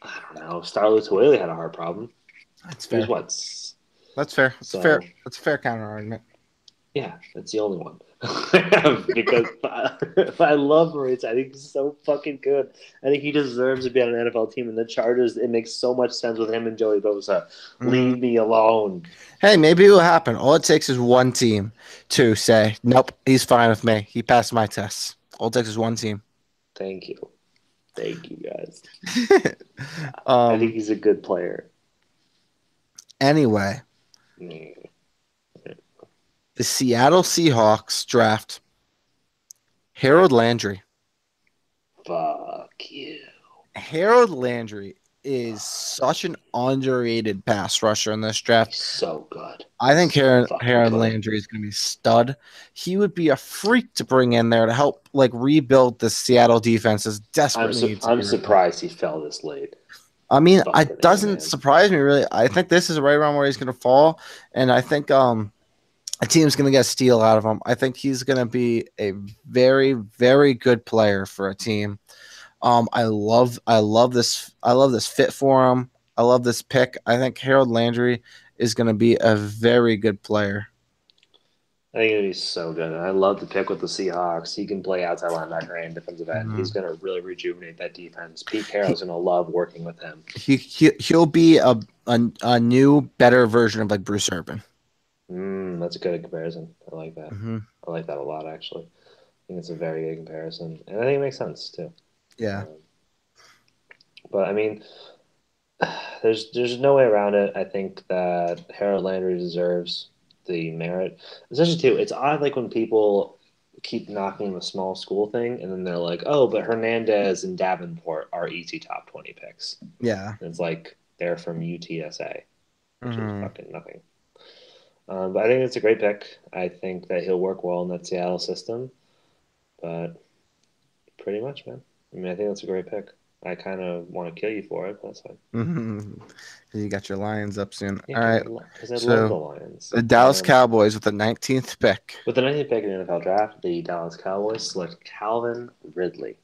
I don't know. Starless Whaley had a heart problem. That's fair. That's fair. That's fair. That's a fair counter argument. Yeah, that's the only one. Because I love Maurice. I think he's so fucking good. I think he deserves to be on an NFL team. And the Chargers, it makes so much sense with him and Joey Bosa. Leave me alone. Hey, maybe it will happen. All it takes is one team to say, nope, he's fine with me. He passed my tests. All it takes is one team. Thank you. Thank you, guys. I think he's a good player. Anyway. The Seattle Seahawks draft Harold Landry. Fuck you. Harold Landry is such an underrated pass rusher in this draft. He's so good. I think Harold Landry is going to be a stud. He would be a freak to bring in there to help like rebuild the Seattle defense as desperately. I'm surprised he fell this late. I mean, it doesn't surprise me really. I think this is right around where he's going to fall, and I think a team's going to get a steal out of him. I think he's going to be a very, very good player for a team. I love this fit for him. I love this pick. I think Harold Landry is going to be a very good player. I think it'd be so good. And I love the pick with the Seahawks. He can play outside linebacker and defensive end. Mm-hmm. He's going to really rejuvenate that defense. Pete Carroll's going to love working with him. He'll be a new, better version of like Bruce Urban. That's a good comparison. I like that. Mm-hmm. I like that a lot, actually. I think it's a very good comparison. And I think it makes sense, too. Yeah. But, I mean, there's no way around it. I think that Harold Landry deserves the merit. Especially, too, it's odd, like, when people keep knocking the small school thing, and then they're like, oh, but Hernandez and Davenport are easy top 20 picks. Yeah. And it's like they're from UTSA, which is fucking nothing. But I think it's a great pick. I think that he'll work well in that Seattle system. But pretty much, man. I mean, I think that's a great pick. I kind of want to kill you for it, but that's fine. You got your Lions up soon. Yeah, All right. because I love the So Lions. the Dallas Cowboys with the 19th pick. With the 19th pick in the NFL draft, the Dallas Cowboys select Calvin Ridley.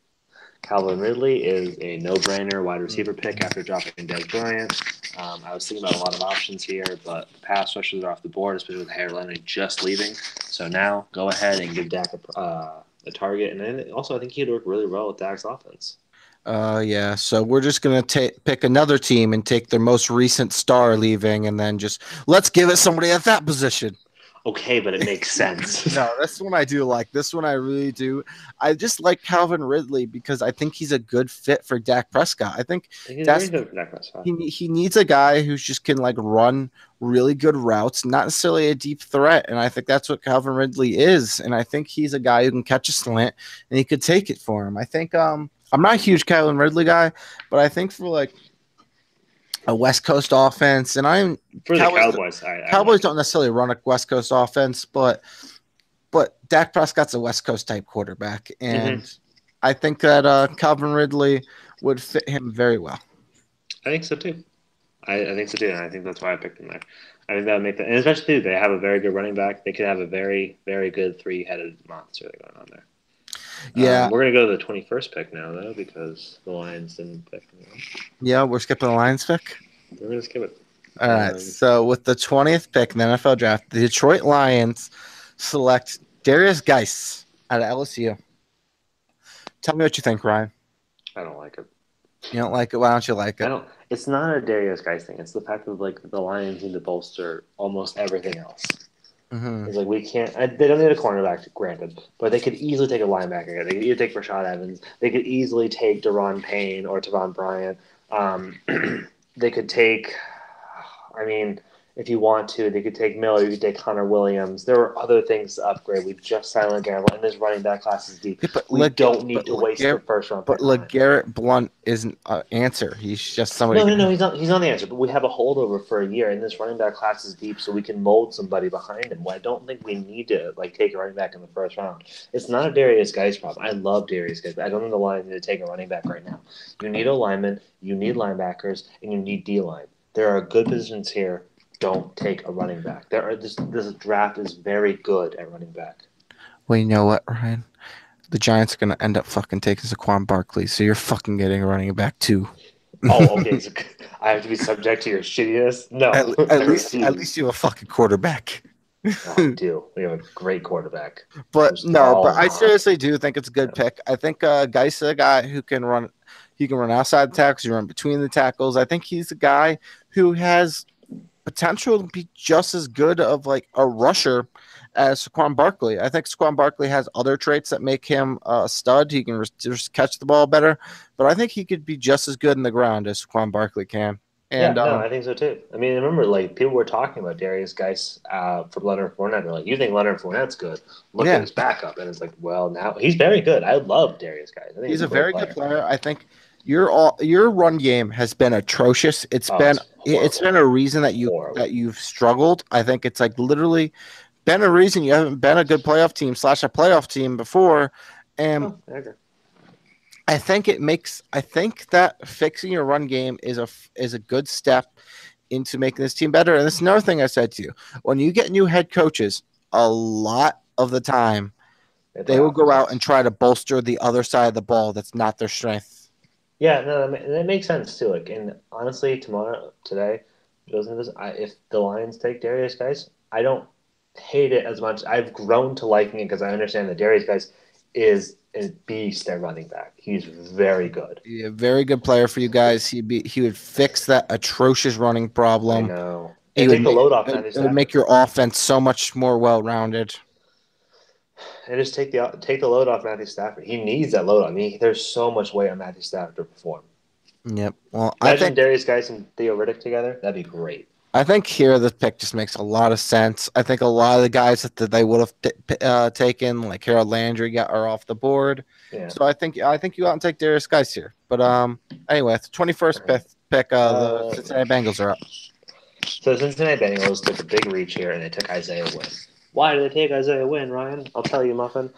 Calvin Ridley is a no-brainer wide receiver pick after dropping Dez Bryant. I was thinking about a lot of options here, but the pass rushers are off the board, especially with Harold Landry just leaving. So now go ahead and give Dak a target, and then also I think he'd work really well with Dak's offense. Yeah. So we're just gonna pick another team and take their most recent star leaving, and then just let's give it somebody at that position. Okay, but it makes sense. No, this one I do like. This one I really do. I just like Calvin Ridley because I think he's a good fit for Dak Prescott. I think he's that's very good for Dak Prescott. He needs a guy who's just can like run really good routes, not necessarily a deep threat. And I think that's what Calvin Ridley is. And I think he's a guy who can catch a slant and he could take it for him. I think I'm not a huge Calvin Ridley guy, but I think for like a West Coast offense, and I'm for Cowboys, the Cowboys. Cowboys don't necessarily run a West Coast offense, but Dak Prescott's a West Coast type quarterback, and I think that Calvin Ridley would fit him very well. I think so too. I think so too, and I think that's why I picked him there. I think that would make that, and especially too, they have a very good running back. They could have a very, very good three-headed monster going on there. Yeah, we're gonna go to the 21st pick now though because the Lions didn't pick him. Yeah, we're skipping the Lions pick. We're gonna skip it. All right. So with the 20th pick in the NFL draft, the Detroit Lions select Darius Geis out of LSU. Tell me what you think, Ryan. I don't like it. You don't like it? Why don't you like it? I don't. It's not a Darius Geis thing. It's the fact that like the Lions need to bolster almost everything else. It's like we can't. They don't need a cornerback, granted, but they could easily take a linebacker. They could either take Rashad Evans. They could easily take Deron Payne or Tavon Bryant. They could take. I mean, if you want to, they could take Miller. You could take Connor Williams. There are other things to upgrade. We've just silent Gamble, and this running back class is deep. Yeah, we don't need to waste the first round. But LeGarrette Blount isn't an answer. He's just somebody. No. He's not the answer. But we have a holdover for a year, and this running back class is deep, so we can mold somebody behind him. I don't think we need to take a running back in the first round. It's not a Darius Geis problem. I love Darius Geis, but I don't think the Lions need to take a running back right now. You need a lineman, you need linebackers, and you need D-line. There are good positions here. Don't take a running back. This draft is very good at running back. Well, you know what, Ryan? The Giants are going to end up fucking taking Saquon Barkley, so you're fucking getting a running back too. Oh, okay. So I have to be subject to your shittiness? No. At least you have a fucking quarterback. I do. We have a great quarterback. But I seriously do think it's a good pick. I think Geis is a guy who can run. He can run outside the tackles. He can run between the tackles. I think he's a guy who has potential to be just as good of like a rusher as Saquon Barkley. I think Saquon Barkley has other traits that make him a stud. He can just catch the ball better, but I think he could be just as good in the ground as Saquon Barkley can. And I think so too. I mean, remember, like people were talking about Darius Geis for Leonard Fournette. They're like, "You think Leonard Fournette's good? Look at his backup." And it's like, well, now he's very good. I love Darius Geis. I think he's a very good player. I think your run game has been atrocious. It's been a reason that you've struggled. I think it's like literally been a reason you haven't been a good playoff team / a playoff team before. And I think that fixing your run game is a good step into making this team better. And this is another thing I said to you. When you get new head coaches, a lot of the time they will go out and try to bolster the other side of the ball that's not their strength. Yeah, no, that makes sense too. Like, and honestly, today, if the Lions take Darius Geis, I don't hate it as much. I've grown to liking it because I understand that Darius Geis is a beast at running back. He's very good. Yeah, very good player for you guys. He would fix that atrocious running problem. I know. It would take the load off. It would make your offense so much more well-rounded. And just take the load off Matthew Stafford. He needs that load. I mean, there's so much weight on Matthew Stafford to perform. Yep. Well, I think Darius Geis and Theo Riddick together, that'd be great. I think here the pick just makes a lot of sense. I think a lot of the guys that they would have taken, like Harold Landry, are off the board. Yeah. So I think you out and take Darius Geis here. But anyway, the 21st pick, the Cincinnati Bengals are up. So the Cincinnati Bengals took a big reach here, and they took Isaiah Wynn. Why did they take Isaiah Wynn, Ryan? I'll tell you, Muffin.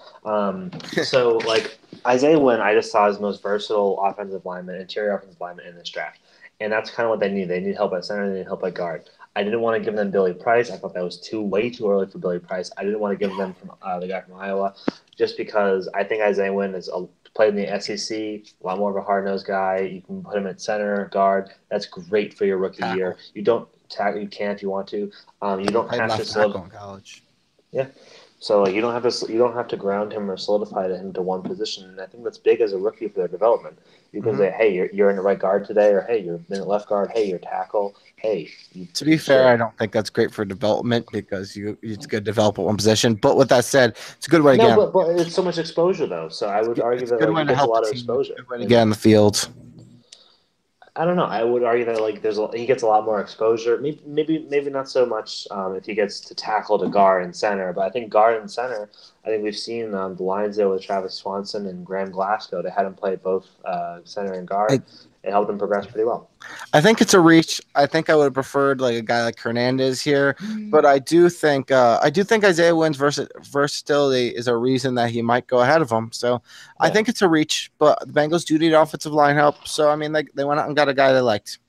So, like, Isaiah Wynn, I just saw as the most versatile offensive lineman, interior offensive lineman in this draft. And that's kind of what they need. They need help at center, they need help at guard. I didn't want to give them Billy Price. I thought that was way too early for Billy Price. I didn't want to give them from the guy from Iowa just because I think Isaiah Wynn is played in the SEC, a lot more of a hard-nosed guy. You can put him at center, guard. That's great for your rookie year. You don't tackle. You can if you want to. You don't have to tackle in college. Yeah. So like you don't have to ground him or solidify him to one position, and I think that's big as a rookie for their development. You can say, "Hey, you're in the right guard today," or "Hey, you're in the left guard." "Hey, you're tackle." Hey. To be fair, I don't think that's great for development because it's good to develop at one position. But with that said, it's a good way to get. No, but it's so much exposure though. So I would argue that he gets a lot of exposure. Good way to get on the field. I don't know. I would argue that like he gets a lot more exposure. Maybe not so much if he gets to tackle to guard and center. But I think guard and center. I think we've seen the lines there with Travis Swanson and Graham Glasgow. They had him play both center and guard. It helped them progress pretty well. I think it's a reach. I think I would have preferred like a guy like Hernandez here, but I do think Isaiah Wynn's versatility is a reason that he might go ahead of him. So yeah. I think it's a reach, but the Bengals do need offensive line help. So I mean, they went out and got a guy they liked.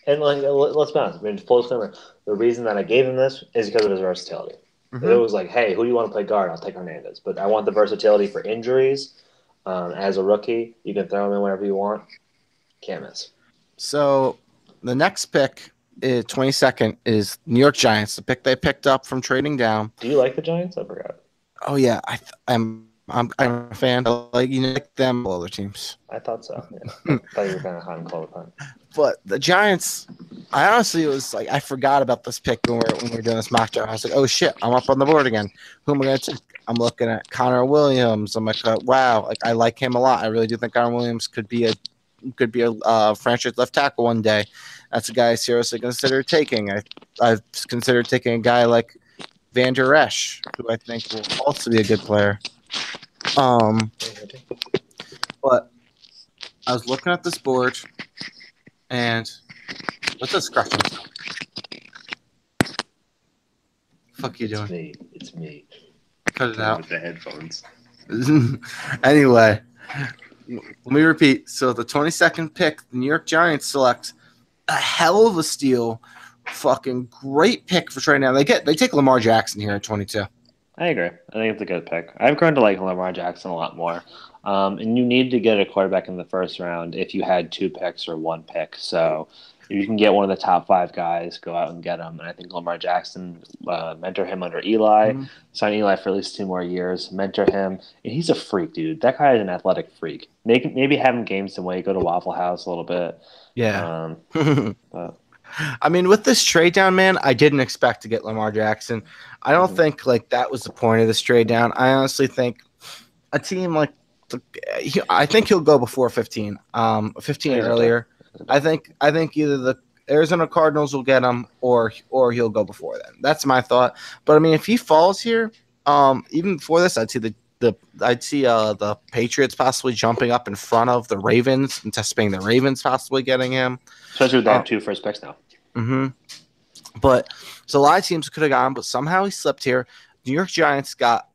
And like, let's be honest. I mean, full disclaimer: the reason that I gave him this is because of his versatility. Mm-hmm. It was like, hey, who do you want to play guard? I'll take Hernandez, but I want the versatility for injuries. As a rookie, you can throw him in wherever you want. Can't miss. So the next pick, 22nd, is New York Giants. The pick they picked up from trading down. Do you like the Giants? I forgot. Oh yeah, I'm a fan. Like them, all other teams. I thought so. Yeah. I thought you were kind of hot and cold with that. But the Giants, I honestly was like, I forgot about this pick when we were doing this mock draft. I was like, oh shit, I'm up on the board again. Who am I going to take? I'm looking at Connor Williams. I'm like, wow, like I like him a lot. I really do think Connor Williams could be a franchise left tackle one day. That's a guy I seriously consider taking. I've considered taking a guy like Van Der Esch, who I think will also be a good player. But I was looking at this board, and what's that scratching sound? Fuck you doing? It's me. Cut it out. With the headphones. Anyway. Let me repeat. So the 22nd pick, the New York Giants select a hell of a steal. Fucking great pick for trading down. They take Lamar Jackson here at 22. I agree. I think it's a good pick. I've grown to like Lamar Jackson a lot more. And you need to get a quarterback in the first round if you had 2 picks or 1 pick. So if you can get one of the top 5 guys, go out and get him. And I think Lamar Jackson, mentor him under Eli, sign Eli for at least 2 more years, mentor him. And he's a freak, dude. That guy is an athletic freak. Maybe have him game some way, go to Waffle House a little bit. Yeah. But. I mean, with this trade down, man, I didn't expect to get Lamar Jackson. I don't think like that was the point of this trade down. I honestly think a team like I think he'll go before 15. 15 earlier. I think either the Arizona Cardinals will get him or he'll go before then. That's my thought. But I mean, if he falls here, even before this, I'd see the Patriots possibly jumping up in front of the Ravens, anticipating the Ravens possibly getting him. Especially with they have 2 first picks now. Mm-hmm. But so a lot of teams could have got him, but somehow he slipped here. New York Giants got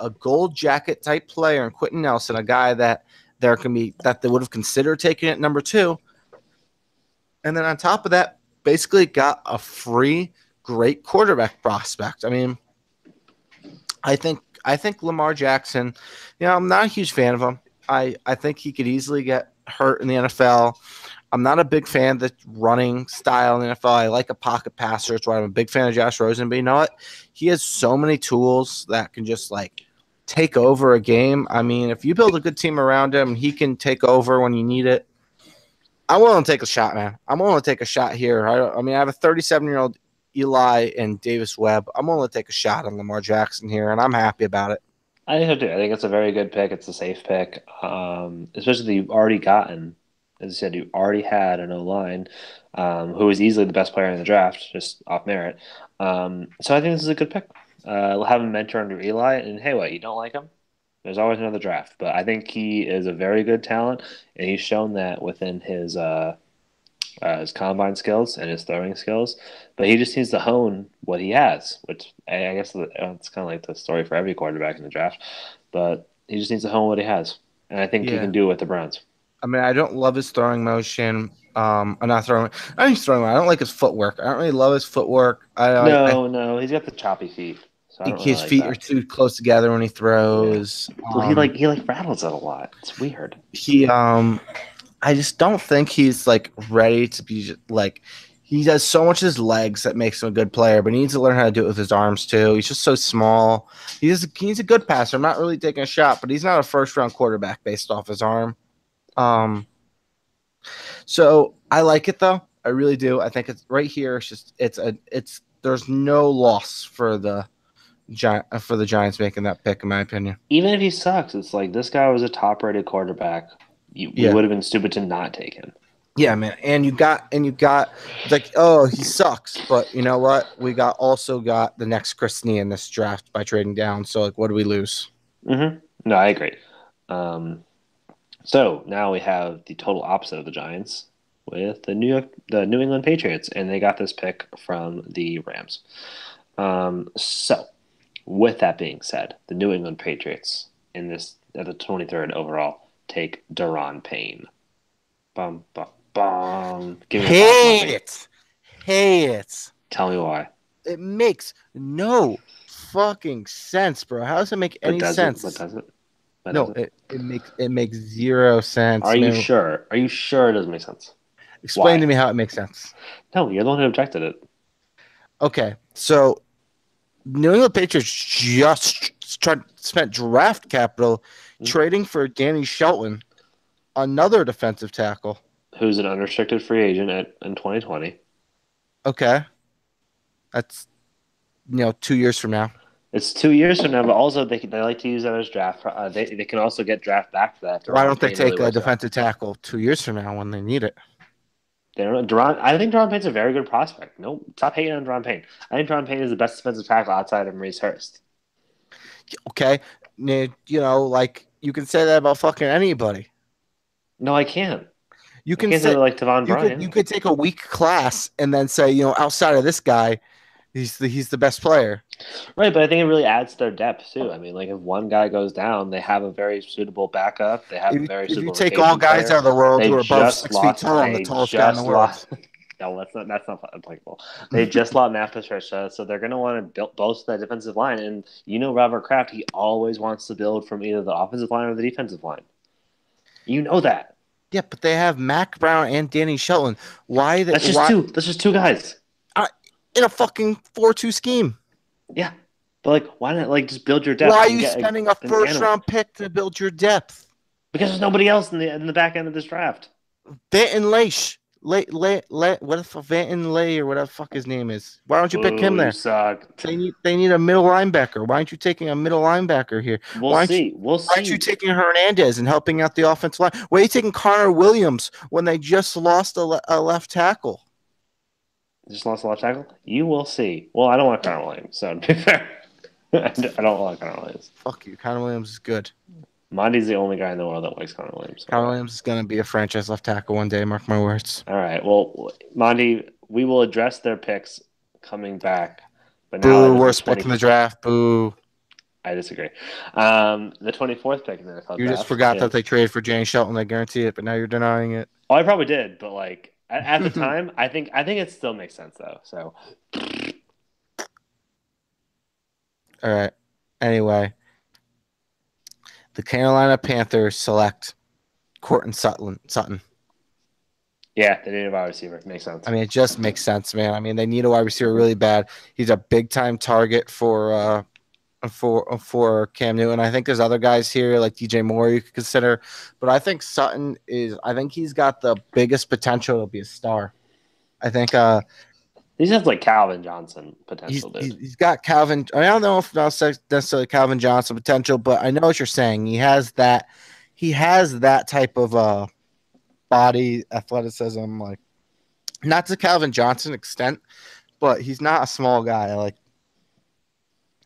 a gold jacket type player in Quentin Nelson, a guy that they would have considered taking at number 2. And then on top of that, basically got a free great quarterback prospect. I mean, I think Lamar Jackson, I'm not a huge fan of him. I think he could easily get hurt in the NFL. I'm not a big fan of the running style in the NFL. I like a pocket passer. That's why I'm a big fan of Josh Rosen. But you know what? He has so many tools that can just like take over a game. I mean, if you build a good team around him, he can take over when you need it. I'm willing to take a shot, man. I'm willing to take a shot here. I mean, I have a 37-year-old Eli and Davis Webb. I'm willing to take a shot on Lamar Jackson here, and I'm happy about it. I think it's a very good pick. It's a safe pick, especially that you've already gotten. As I said, you already had an O-line who was easily the best player in the draft, just off merit. So I think this is a good pick. We'll have him mentor under Eli, and hey, what, you don't like him? There's always another draft. But I think he is a very good talent, and he's shown that within his his combine skills and his throwing skills, but he just needs to hone what he has, which I guess it's kind of like the story for every quarterback in the draft. But he just needs to hone what he has, and I think he Yeah. can do it with the Browns. I mean, I don't love his throwing motion. I'm not throwing. I think he's throwing. I don't like his footwork. I don't really love his footwork. I No, he's got the choppy feet, so I don't think really his like feet are that. too close together when he Yeah, throws. well, he rattles it a lot. It's weird. He I just don't think he's like ready to be like. He does so much with his legs that makes him a good player, but he needs to learn how to do it with his arms too. He's just so small. He's a good passer. I'm not really taking a shot, but he's not a first round quarterback based off his arm. Um, so I like it though. I really do. I think it's right here. It's there's no loss for the Giants making that pick, in my opinion. Even if he sucks, it's like this guy was a top-rated quarterback. We Yeah. would have been stupid to not take him. Yeah, man. And you got it's like, oh, he sucks, but you know what? We also got the next Chris Nee in this draft by trading down. So like, what do we lose? Mm-hmm. No, I agree. So now we have the total opposite of the Giants with the New England Patriots, and they got this pick from the Rams. So with that being said, the New England Patriots in this at the 23rd overall take Daron Payne. Bum bum bum. Give me Hate it. Hate it. Tell me why. It makes no fucking sense, bro. How does it make any sense? But does it? No, it makes zero sense. Are you sure? Are you sure it doesn't make sense? Explain to me how it makes sense. No, you're the one who objected it. Okay, so New England Patriots just spent draft capital trading for Danny Shelton, another defensive tackle. Who's an unrestricted free agent in 2020. Okay. That's 2 years from now. It's 2 years from now, but also they like to use that as draft. They can also get draft back for that. Why don't they take a defensive tackle 2 years from now when they need it? I think Daron Payne's a very good prospect. No, stop hating on Daron Payne. I think Daron Payne is the best defensive tackle outside of Maurice Hurst. Okay. Like you can say that about fucking anybody. No, I can't. You can say like Tavon Bryan. You could take a weak class and then say, outside of this guy, he's the best player. Right, but I think it really adds to their depth too. I mean, like if one guy goes down, they have a very suitable backup. They have a very suitable. If you take all guys out of the world who are above 6 feet tall, I'm the tallest guy in the world. No, that's not applicable. They just lost Matt Patricia, so they're going to want to bolster that defensive line. And Robert Kraft, he always wants to build from either the offensive line or the defensive line. You know that. Yeah, but they have Mac Brown and Danny Shelton. Why? That's just two guys. In a fucking 4-2 scheme. Yeah. But, why not, just build your depth? Why are you spending a first-round pick to build your depth? Because there's nobody else in the back end of this draft. Vanton Leigh. What if Vanton Leigh or whatever the fuck his name is? Why don't you pick him there? You suck. They need a middle linebacker. Why aren't you taking a middle linebacker here? We'll see. Why aren't you taking Hernandez and helping out the offensive line? Why are you taking Connor Williams when they just lost a left tackle? Just lost a left tackle? You will see. Well, I don't want Connor Williams, so to be fair. I don't like Connor Williams. Fuck you. Connor Williams is good. Monty's the only guy in the world that likes Connor Williams. Connor Williams is going to be a franchise left tackle one day, mark my words. All right. Well, Monty, we will address their picks coming back. But now worst pick in the draft. Boo. I disagree. The 24th pick in the NFL You just forgot that they traded for Danny Shelton. I guarantee it, but now you're denying it. Oh, I probably did, but at the time, I think it still makes sense though. So. All right. Anyway. The Carolina Panthers select Courtland Sutton. Yeah, they need a wide receiver. Makes sense. I mean, it just makes sense, man. I mean, they need a wide receiver really bad. He's a big-time target for Cam Newton. I think there's other guys here like DJ Moore you could consider, but I think Sutton he's got the biggest potential to be a star. I think he has Calvin Johnson potential. He's got Calvin. I don't know if not necessarily Calvin Johnson potential, but I know what you're saying. He has that type of body athleticism, not to Calvin Johnson extent, but he's not a small guy.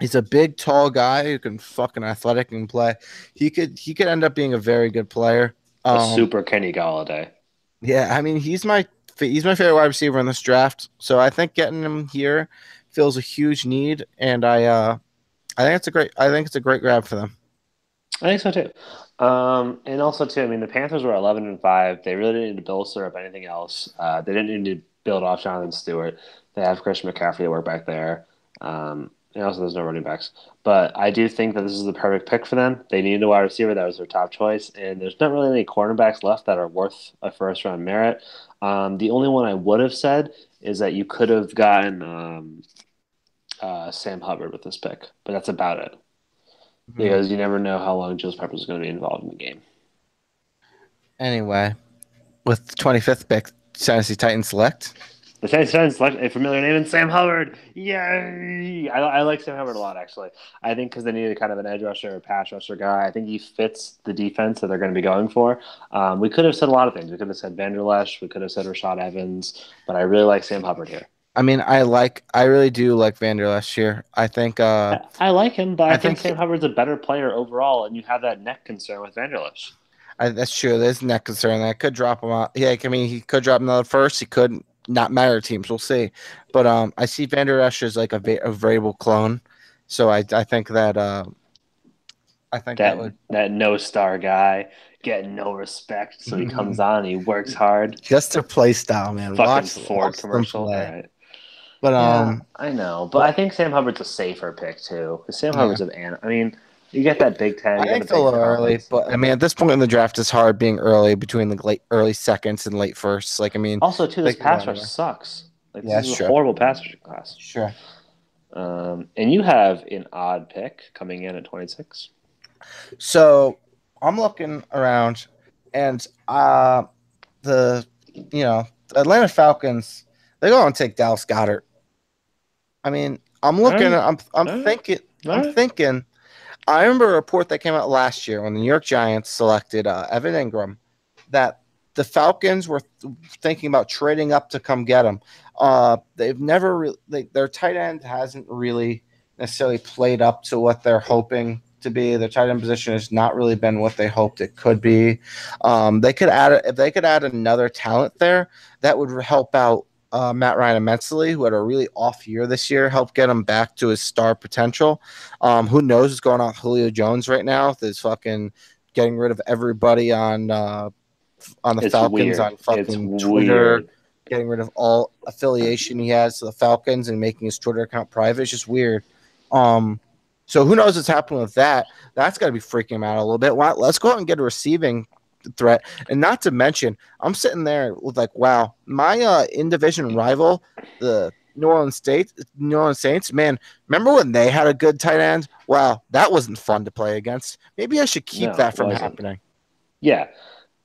He's a big, tall guy who can fucking athletic and play. He could end up being a very good player. A super Kenny Galladay. Yeah, I mean he's my he's my favorite wide receiver in this draft. So I think getting him here fills a huge need, and I think it's a great grab for them. I think so too. And also too, I mean, the Panthers were 11-5. They really didn't need to bolster up anything else. They didn't need to build off Jonathan Stewart. They have Christian McCaffrey to work back there. And also, there's no running backs. But I do think that this is the perfect pick for them. They needed a wide receiver. That was their top choice. And there's not really any cornerbacks left that are worth a first round merit. The only one I would have said is that you could have gotten Sam Hubbard with this pick, but that's about it. Because you never know how long Jules Peppers is going to be involved in the game. Anyway, with the 25th pick, Tennessee Titans select. The Titans select a familiar name in Sam Hubbard. Yay! I like Sam Hubbard a lot, actually. I think because they needed kind of an edge rusher or pass rusher guy. I think he fits the defense that they're going to be going for. We could have said a lot of things. We could have said Vanderlesh. We could have said Rashad Evans. But I really like Sam Hubbard here. I mean, I really do like Vanderlesh here. I think I like him, but I think Sam Hubbard's a better player overall, and you have that neck concern with Vanderlesh. That's true. There's a neck concern. I could drop him out. Yeah, I mean, he could drop another first. He could not matter teams. We'll see. But I see Vanderlesh as like a variable clone. So I think that that no star guy getting no respect. So he comes on, he works hard. Just their play style, man. Fucking Ford commercial. All right. But yeah, I know, but I think Sam Hubbard's a safer pick too. Because Sam Hubbard's I mean, you get that Big Ten. I think it's a little early, but I mean, at this point in the draft, it's hard being early between the early seconds and late firsts. Like, I mean, also too, this pass rush sucks. Like, this is a horrible pass rush class. Sure. And you have an odd pick coming in at 26. So I'm looking around, and the Atlanta Falcons, they go and take Dallas Goedert. I mean, I'm looking. Right. I'm thinking. I remember a report that came out last year when the New York Giants selected Evan Ingram, that the Falcons were thinking about trading up to come get him. They've never their tight end hasn't really necessarily played up to what they're hoping to be. Their tight end position has not really been what they hoped it could be. If they could add another talent there, that would help out Matt Ryan immensely, who had a really off year this year, help get him back to his star potential. Who knows what's going on with Julio Jones right now? There's fucking getting rid of everybody on the Falcons weird. On fucking Twitter, getting rid of all affiliation he has to the Falcons and making his Twitter account private. It's just weird. So who knows what's happening with that? That's got to be freaking him out a little bit. Let's go out and get a receiving threat. And not to mention, I'm sitting there with like, wow, my in-division rival, the New Orleans Saints, man, remember when they had a good tight end? Wow, that wasn't fun to play against. Maybe I should keep that from happening. Yeah,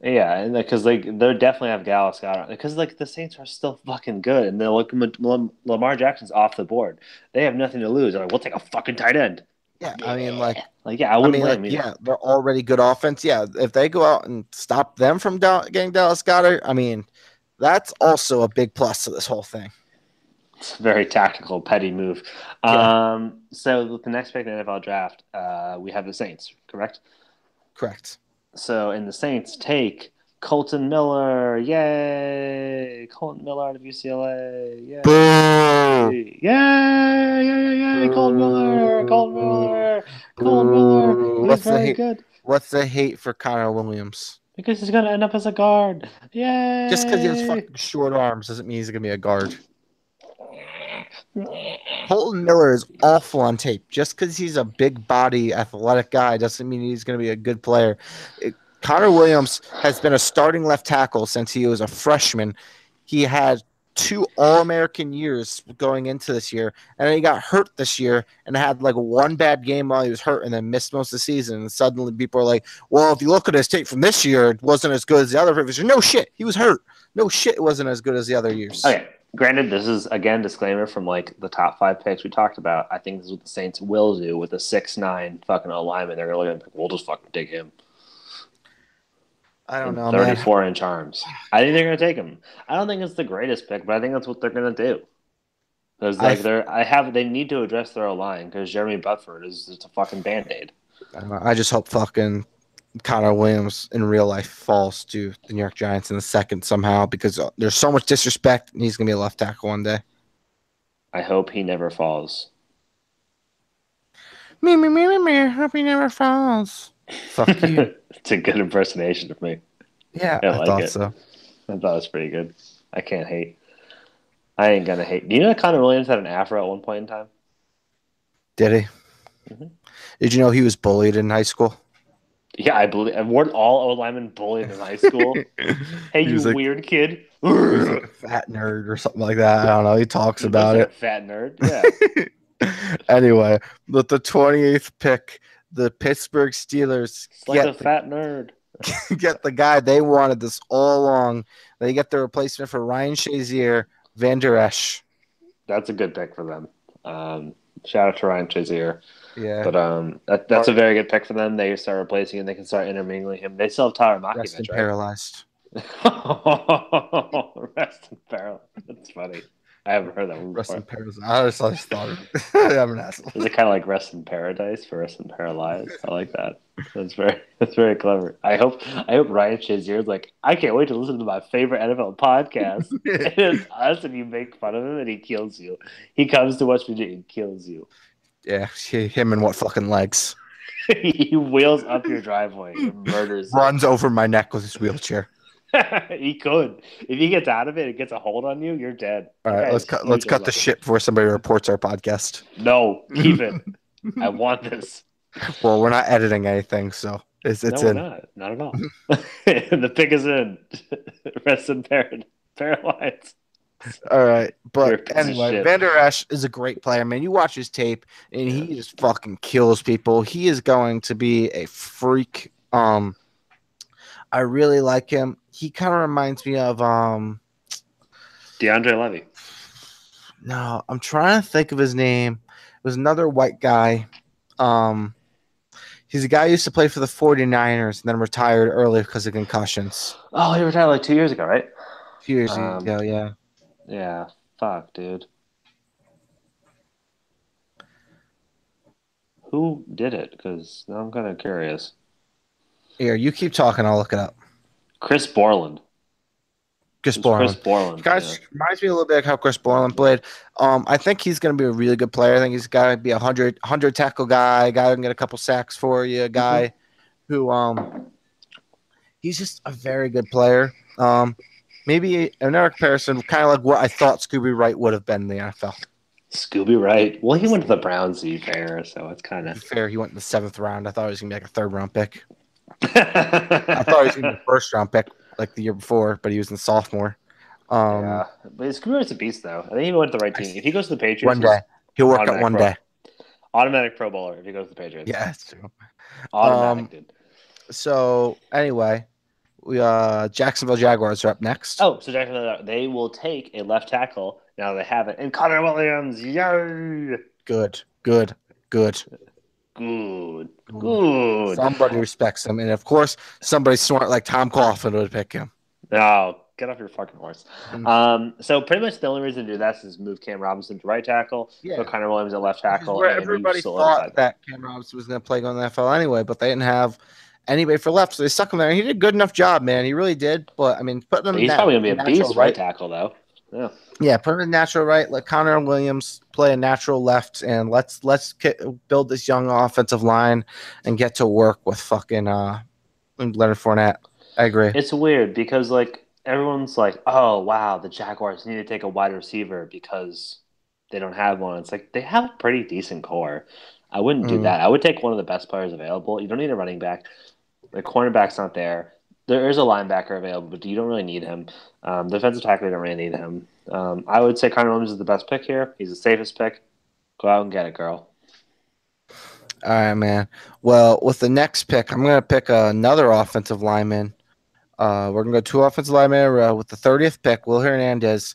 and because they definitely have Dallas Goedert, because like the Saints are still fucking good, and they're like Lamar Jackson's off the board. They have nothing to lose. They're like, we'll take a fucking tight end. Yeah, I mean, I wouldn't blame you. Yeah, they're already good offense. Yeah, if they go out and stop them from getting Dallas Goedert, I mean, that's also a big plus to this whole thing. It's a very tactical, petty move. Yeah. So with the next pick in the NFL draft, we have the Saints, correct? Correct. So, and the Saints take Colton Miller. Yay! Colton Miller out of UCLA. Yay! Boo! Yay! Colton Miller. He's very good. What's the hate for Connor Williams? Because he's gonna end up as a guard. Yay! Just because he has fucking short arms doesn't mean he's gonna be a guard. Colton Miller is awful on tape. Just because he's a big body, athletic guy doesn't mean he's going to be a good player. Connor Williams has been a starting left tackle since he was a freshman. He had 2 All-American years going into this year, and then he got hurt this year and had like one bad game while he was hurt and then missed most of the season. And suddenly people are like, well, if you look at his tape from this year, it wasn't as good as the other previous year. No shit, he was hurt. No shit, it wasn't as good as the other years. Okay. Granted, this is, again, disclaimer from, like, the top 5 picks we talked about. I think this is what the Saints will do with a 6'9" fucking alignment. They're going to look at him, we'll just fucking take him. I don't know, 34-inch arms. I think they're going to take him. I don't think it's the greatest pick, but I think that's what they're going to do. Because, like, they need to address their O-line because Jeremy Butford is just a fucking Band-Aid. I just hope fucking Connor Williams in real life falls to the New York Giants in the second somehow because there's so much disrespect and he's going to be a left tackle one day. I hope he never falls. Me. Hope he never falls. Fuck you. It's a good impersonation of me. Yeah, I I like thought it. so. I thought it was pretty good. I can't hate. I ain't gonna hate. Do you know that Connor Williams had an afro at one point in time? Did he? Mm-hmm. Did you know he was bullied in high school? Yeah, I believe. Weren't all O-linemen bullied in high school? Hey, He you was like, weird kid. he was like a fat nerd or something like that. I don't know. He talks He about looks like it. a fat nerd. Yeah. Anyway, with the 28th pick, the Pittsburgh Steelers It's like a fat nerd. get the guy they wanted this all along. They get the replacement for Ryan Shazier, Van Der Esch. That's a good pick for them. Shout out to Ryan Shazier. Yeah. But that's a very good pick for them. They start replacing him. They can start intermingling him. They still have Tyler Rest in Makiewicz, right? paralyzed. Rest in paralyzed. That's funny. I haven't heard that one Rest before. in paralyzed. I just thought of it. I'm an asshole. Is it kind of like Rest in Paradise for Rest in Paralyzed? I like that. That's very clever. I hope Ryan Shazier is like, I can't wait to listen to my favorite NFL podcast. And it's us, and you make fun of him, and he kills you. He comes to West Virginia and kills you. Yeah, him and what fucking legs. He wheels up your driveway and murders Runs over my neck with his wheelchair. He could. If he gets out of it and gets a hold on you, you're dead. All right, let's cut the shit before somebody reports our podcast. No, keep it. I want this. Well, we're not editing anything, so it's no, in. We're not at all. The pick is in. Rest in paralyzed. All right, but anyway, Van Der Esch is a great player, man. You watch his tape, and he just fucking kills people. He is going to be a freak. I really like him. He kind of reminds me of DeAndre Levy. No, I'm trying to think of his name. It was another white guy. He's a guy who used to play for the 49ers and then retired early because of concussions. Oh, he retired like 2 years ago, right? A few years ago, yeah. Yeah, fuck, dude. Who did it? Because now I'm kind of curious. Here, you keep talking. I'll look it up. Chris Borland. Chris Borland. Kind of reminds me a little bit of how Chris Borland played. I think he's going to be a really good player. I think he's got to be a 100 tackle guy, a guy who can get a couple sacks for you, a guy who he's just a very good player. Maybe another comparison, kind of like what I thought Scooby Wright would have been in the NFL. Scooby Wright. Well, he went to the Browns, to be fair, so it's kind of fair. He went in the 7th round. I thought he was going to be like a 3rd round pick. I thought he was going to be a 1st round pick like the year before, but he was in sophomore. Yeah, but Scooby Wright's a beast, though. I think he went to the right team. If he goes to the Patriots, one day he'll work out one day. Automatic Pro Bowler if he goes to the Patriots. Yeah, that's true. Automatic, dude. So anyway, we Jacksonville Jaguars are up next. Oh, so Jacksonville, they will take a left tackle now they have it, and Connor Williams. Yay! Good. Somebody respects him, and of course, somebody smart like Tom Coughlin would pick him. No, get off your fucking horse. So pretty much the only reason to do that is move Cam Robinson to right tackle, so Connor Williams at left tackle. Where everybody thought that Cam Robinson was going to play on the NFL anyway, but they didn't have anybody for left, so they stuck him there. And he did a good enough job, man. He really did. But I mean, putting him. He's probably going to be a beast right tackle, though. Yeah, put him in natural right. Let Connor Williams play a natural left, and let's build this young offensive line and get to work with fucking Leonard Fournette. I agree. It's weird because like everyone's like, oh wow, the Jaguars need to take a wide receiver because they don't have one. It's like they have a pretty decent core. I wouldn't do that. I would take one of the best players available. You don't need a running back. The cornerback's not there. There is a linebacker available, but you don't really need him. Defensive tackle, you don't really need him. I would say Connor Williams is the best pick here. He's the safest pick. Go out and get it, girl. All right, man. Well, with the next pick, I'm going to pick another offensive lineman. We're going to go 2 offensive linemen with the 30th pick. Will Hernandez,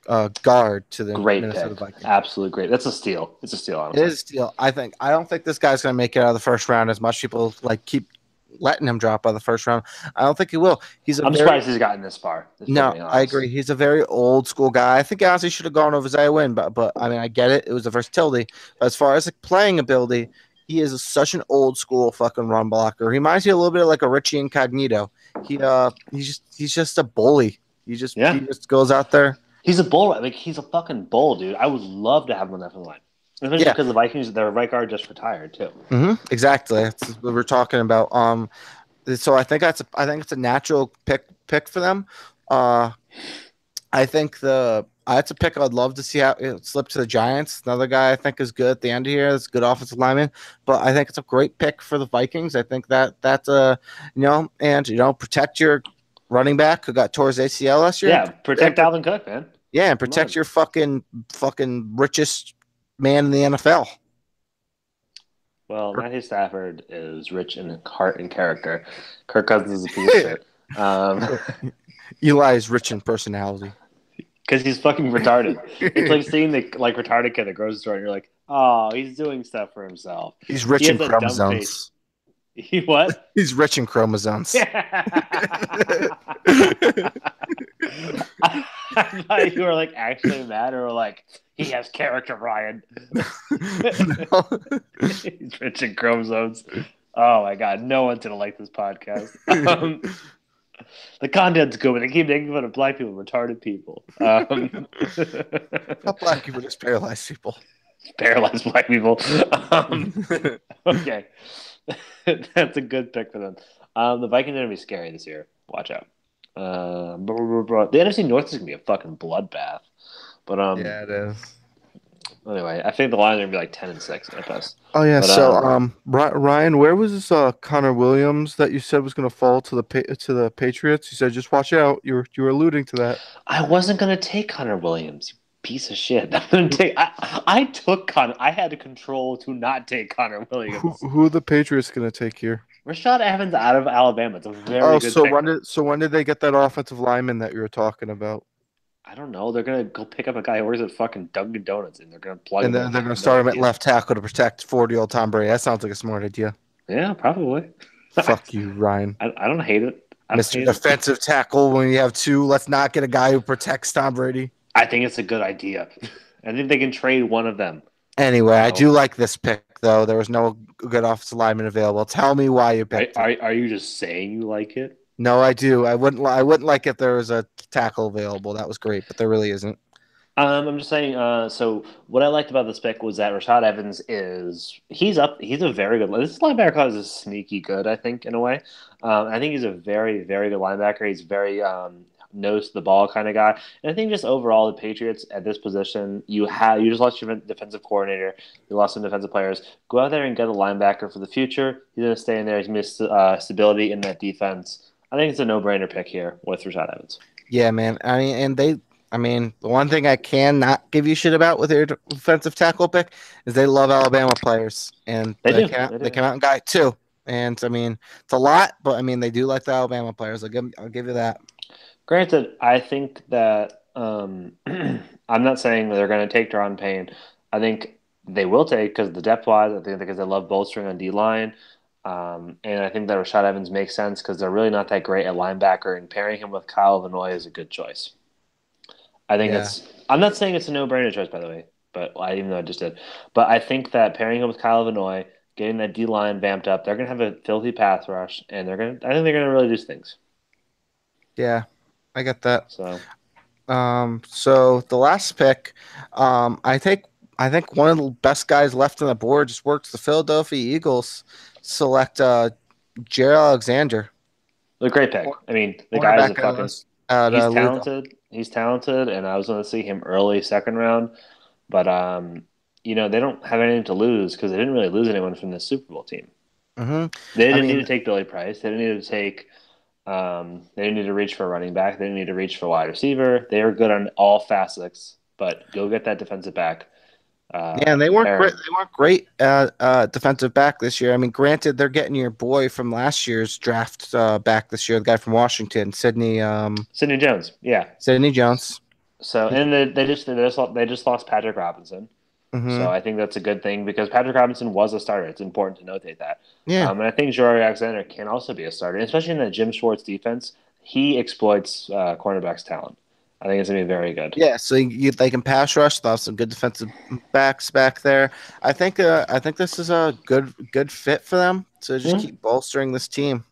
guard to the Minnesota Vikings. Absolutely great. That's a steal. It's a steal, honestly. It is a steal. I don't think this guy's going to make it out of the first round as much people keep letting him drop out of the first round. I don't think he will. I'm surprised he's gotten this far. No, I agree. He's a very old school guy. I think he honestly should have gone over Isaiah Wynn, but I mean, I get it. It was the versatility. But as far as playing ability, He is such an old school fucking run blocker. He reminds me a little bit of like a Richie Incognito. He's just a bully. He just goes out there. He's a bull. Like he's a fucking bull, dude. I would love to have him on that from the line, especially Yeah, because the Vikings, their right guard just retired too. exactly. That's what we're talking about. So I think it's a natural pick for them. Uh, I think that's a pick I'd love to see how it slip to the Giants. Another guy I think is good at the end of here. It's a good offensive lineman, but I think it's a great pick for the Vikings. I think that's protect your running back who got tore his ACL last year. Yeah, protect Dalvin Cook, man. Yeah, and protect your fucking richest man in the NFL. Well, Matthew Stafford is rich in heart and character. Kirk Cousins is a piece of shit. Eli is rich in personality. Because he's fucking retarded. It's like seeing the retarded kid that grows store, and you're like, oh, he's doing stuff for himself. He's rich in chromosomes. He what? He's rich in chromosomes. I thought you were like actually mad, or like he has character, Ryan. He's rich in chromosomes. Oh my god, no one's gonna like this podcast. The content's good, but they keep making fun of black people, retarded people. Not black people, just paralyzed people. Paralyzed black people. Okay. That's a good pick for them. The Vikings are going to be scary this year. Watch out. The NFC North is going to be a fucking bloodbath. But yeah, it is. Anyway, I think the Lions are going to be like 10-6 at best. Oh yeah. But, Ryan, where was this Connor Williams that you said was going to fall to the Patriots? You said just watch out. You were alluding to that. I wasn't going to take Connor Williams. Piece of shit. I took Connor. I had to control to not take Connor Williams. Who are the Patriots going to take here? Rashad Evans out of Alabama. It's a very good pick. When did they get that offensive lineman that you were talking about? I don't know. They're going to go pick up a guy who works at fucking Dunkin' Donuts, and they're going to plug him. And then they're going to start him at left tackle to protect 40-year-old Tom Brady. That sounds like a smart idea. Yeah, probably. Fuck you, Ryan. I don't hate it. Mr. Defensive tackle, when you have two, let's not get a guy who protects Tom Brady. I think it's a good idea. I think they can trade one of them. Anyway, I do like this pick, though. There was no good offensive lineman available. Tell me why you picked it. Are you just saying you like it? No, I do. I wouldn't like if there was a tackle available. That was great, but there really isn't. I'm just saying. So what I liked about this pick was that Rashad Evans he's a very good. This linebacker class is sneaky good, I think, in a way. I think he's a very, very good linebacker. He's very nose to the ball kind of guy. And I think just overall the Patriots at this position, you just lost your defensive coordinator, you lost some defensive players. Go out there and get a linebacker for the future. He's going to stay in there. He's going to miss stability in that defense. I think it's a no-brainer pick here with Rashad Evans. Yeah, man. The one thing I cannot give you shit about with their defensive tackle pick is they love Alabama players, and they came out and got it too. And it's a lot, but they do like the Alabama players. I'll give you that. Granted, I think that I'm not saying that they're going to take Daron Payne. I think they will take because the depth wise. I think because they love bolstering on D line. And I think that Rashad Evans makes sense because they're really not that great at linebacker, and pairing him with Kyle Van Noy is a good choice. I think I'm not saying it's a no-brainer choice, by the way, but even though I just did. But I think that pairing him with Kyle Van Noy, getting that D-line vamped up, they're going to have a filthy pass rush, and I think they're going to really do things. Yeah, I get that. So the last pick, I think one of the best guys left on the board just works. The Philadelphia Eagles select Jared Alexander. A great pick. The guy is a fucking. He's talented. He's talented, and I was going to see him early second round, but they don't have anything to lose because they didn't really lose anyone from the Super Bowl team. Mm-hmm. They didn't need to take Billy Price. They didn't need to take. They didn't need to reach for a running back. They didn't need to reach for a wide receiver. They were good on all facets, but go get that defensive back. And they weren't great. They weren't great defensive back this year. Granted, they're getting your boy from last year's draft back this year, the guy from Washington, Sidney Jones. Yeah, Sidney Jones. So and they just lost Patrick Robinson. Mm-hmm. So I think that's a good thing because Patrick Robinson was a starter. It's important to notate that. Yeah, and I think Jared Alexander can also be a starter, especially in the Jim Schwartz defense. He exploits cornerbacks' talent. I think it's gonna be very good. Yeah, so they can pass rush. They'll have some good defensive backs back there. I think this is a good fit for them to just keep bolstering this team.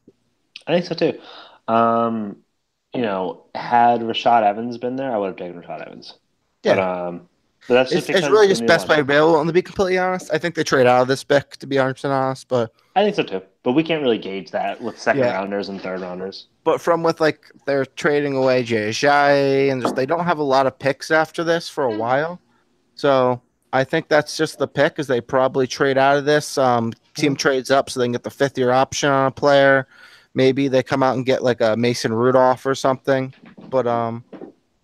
I think so too. Um, had Rashad Evans been there, I would have taken Rashad Evans. Yeah, But that's just it's because really they just need best one. player available. And to be completely honest, I think they trade out of this pick. To be 100% honest, but I think so too. But we can't really gauge that with second yeah, rounders and third rounders. but from with like they're trading away Jay and just they don't have a lot of picks after this for a while. So I think that's just the pick is they probably trade out of this. Team trades up so they can get the 5th-year option on a player. Maybe they come out and get like a Mason Rudolph or something. But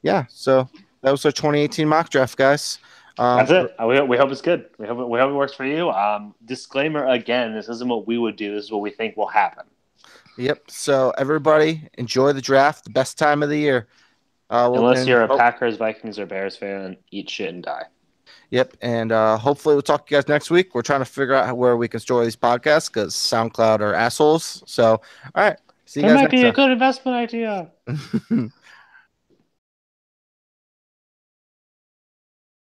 yeah. So that was our 2018 mock draft, guys. That's it. We hope it's good. We hope it works for you. Disclaimer again: this isn't what we would do. This is what we think will happen. Yep. So everybody enjoy the draft. The best time of the year. Unless you're a Packers, Vikings, or Bears fan, eat shit and die. Yep, and hopefully we'll talk to you guys next week. We're trying to figure out where we can store these podcasts because SoundCloud are assholes. So, all right, see you guys next time. That might be a good investment idea.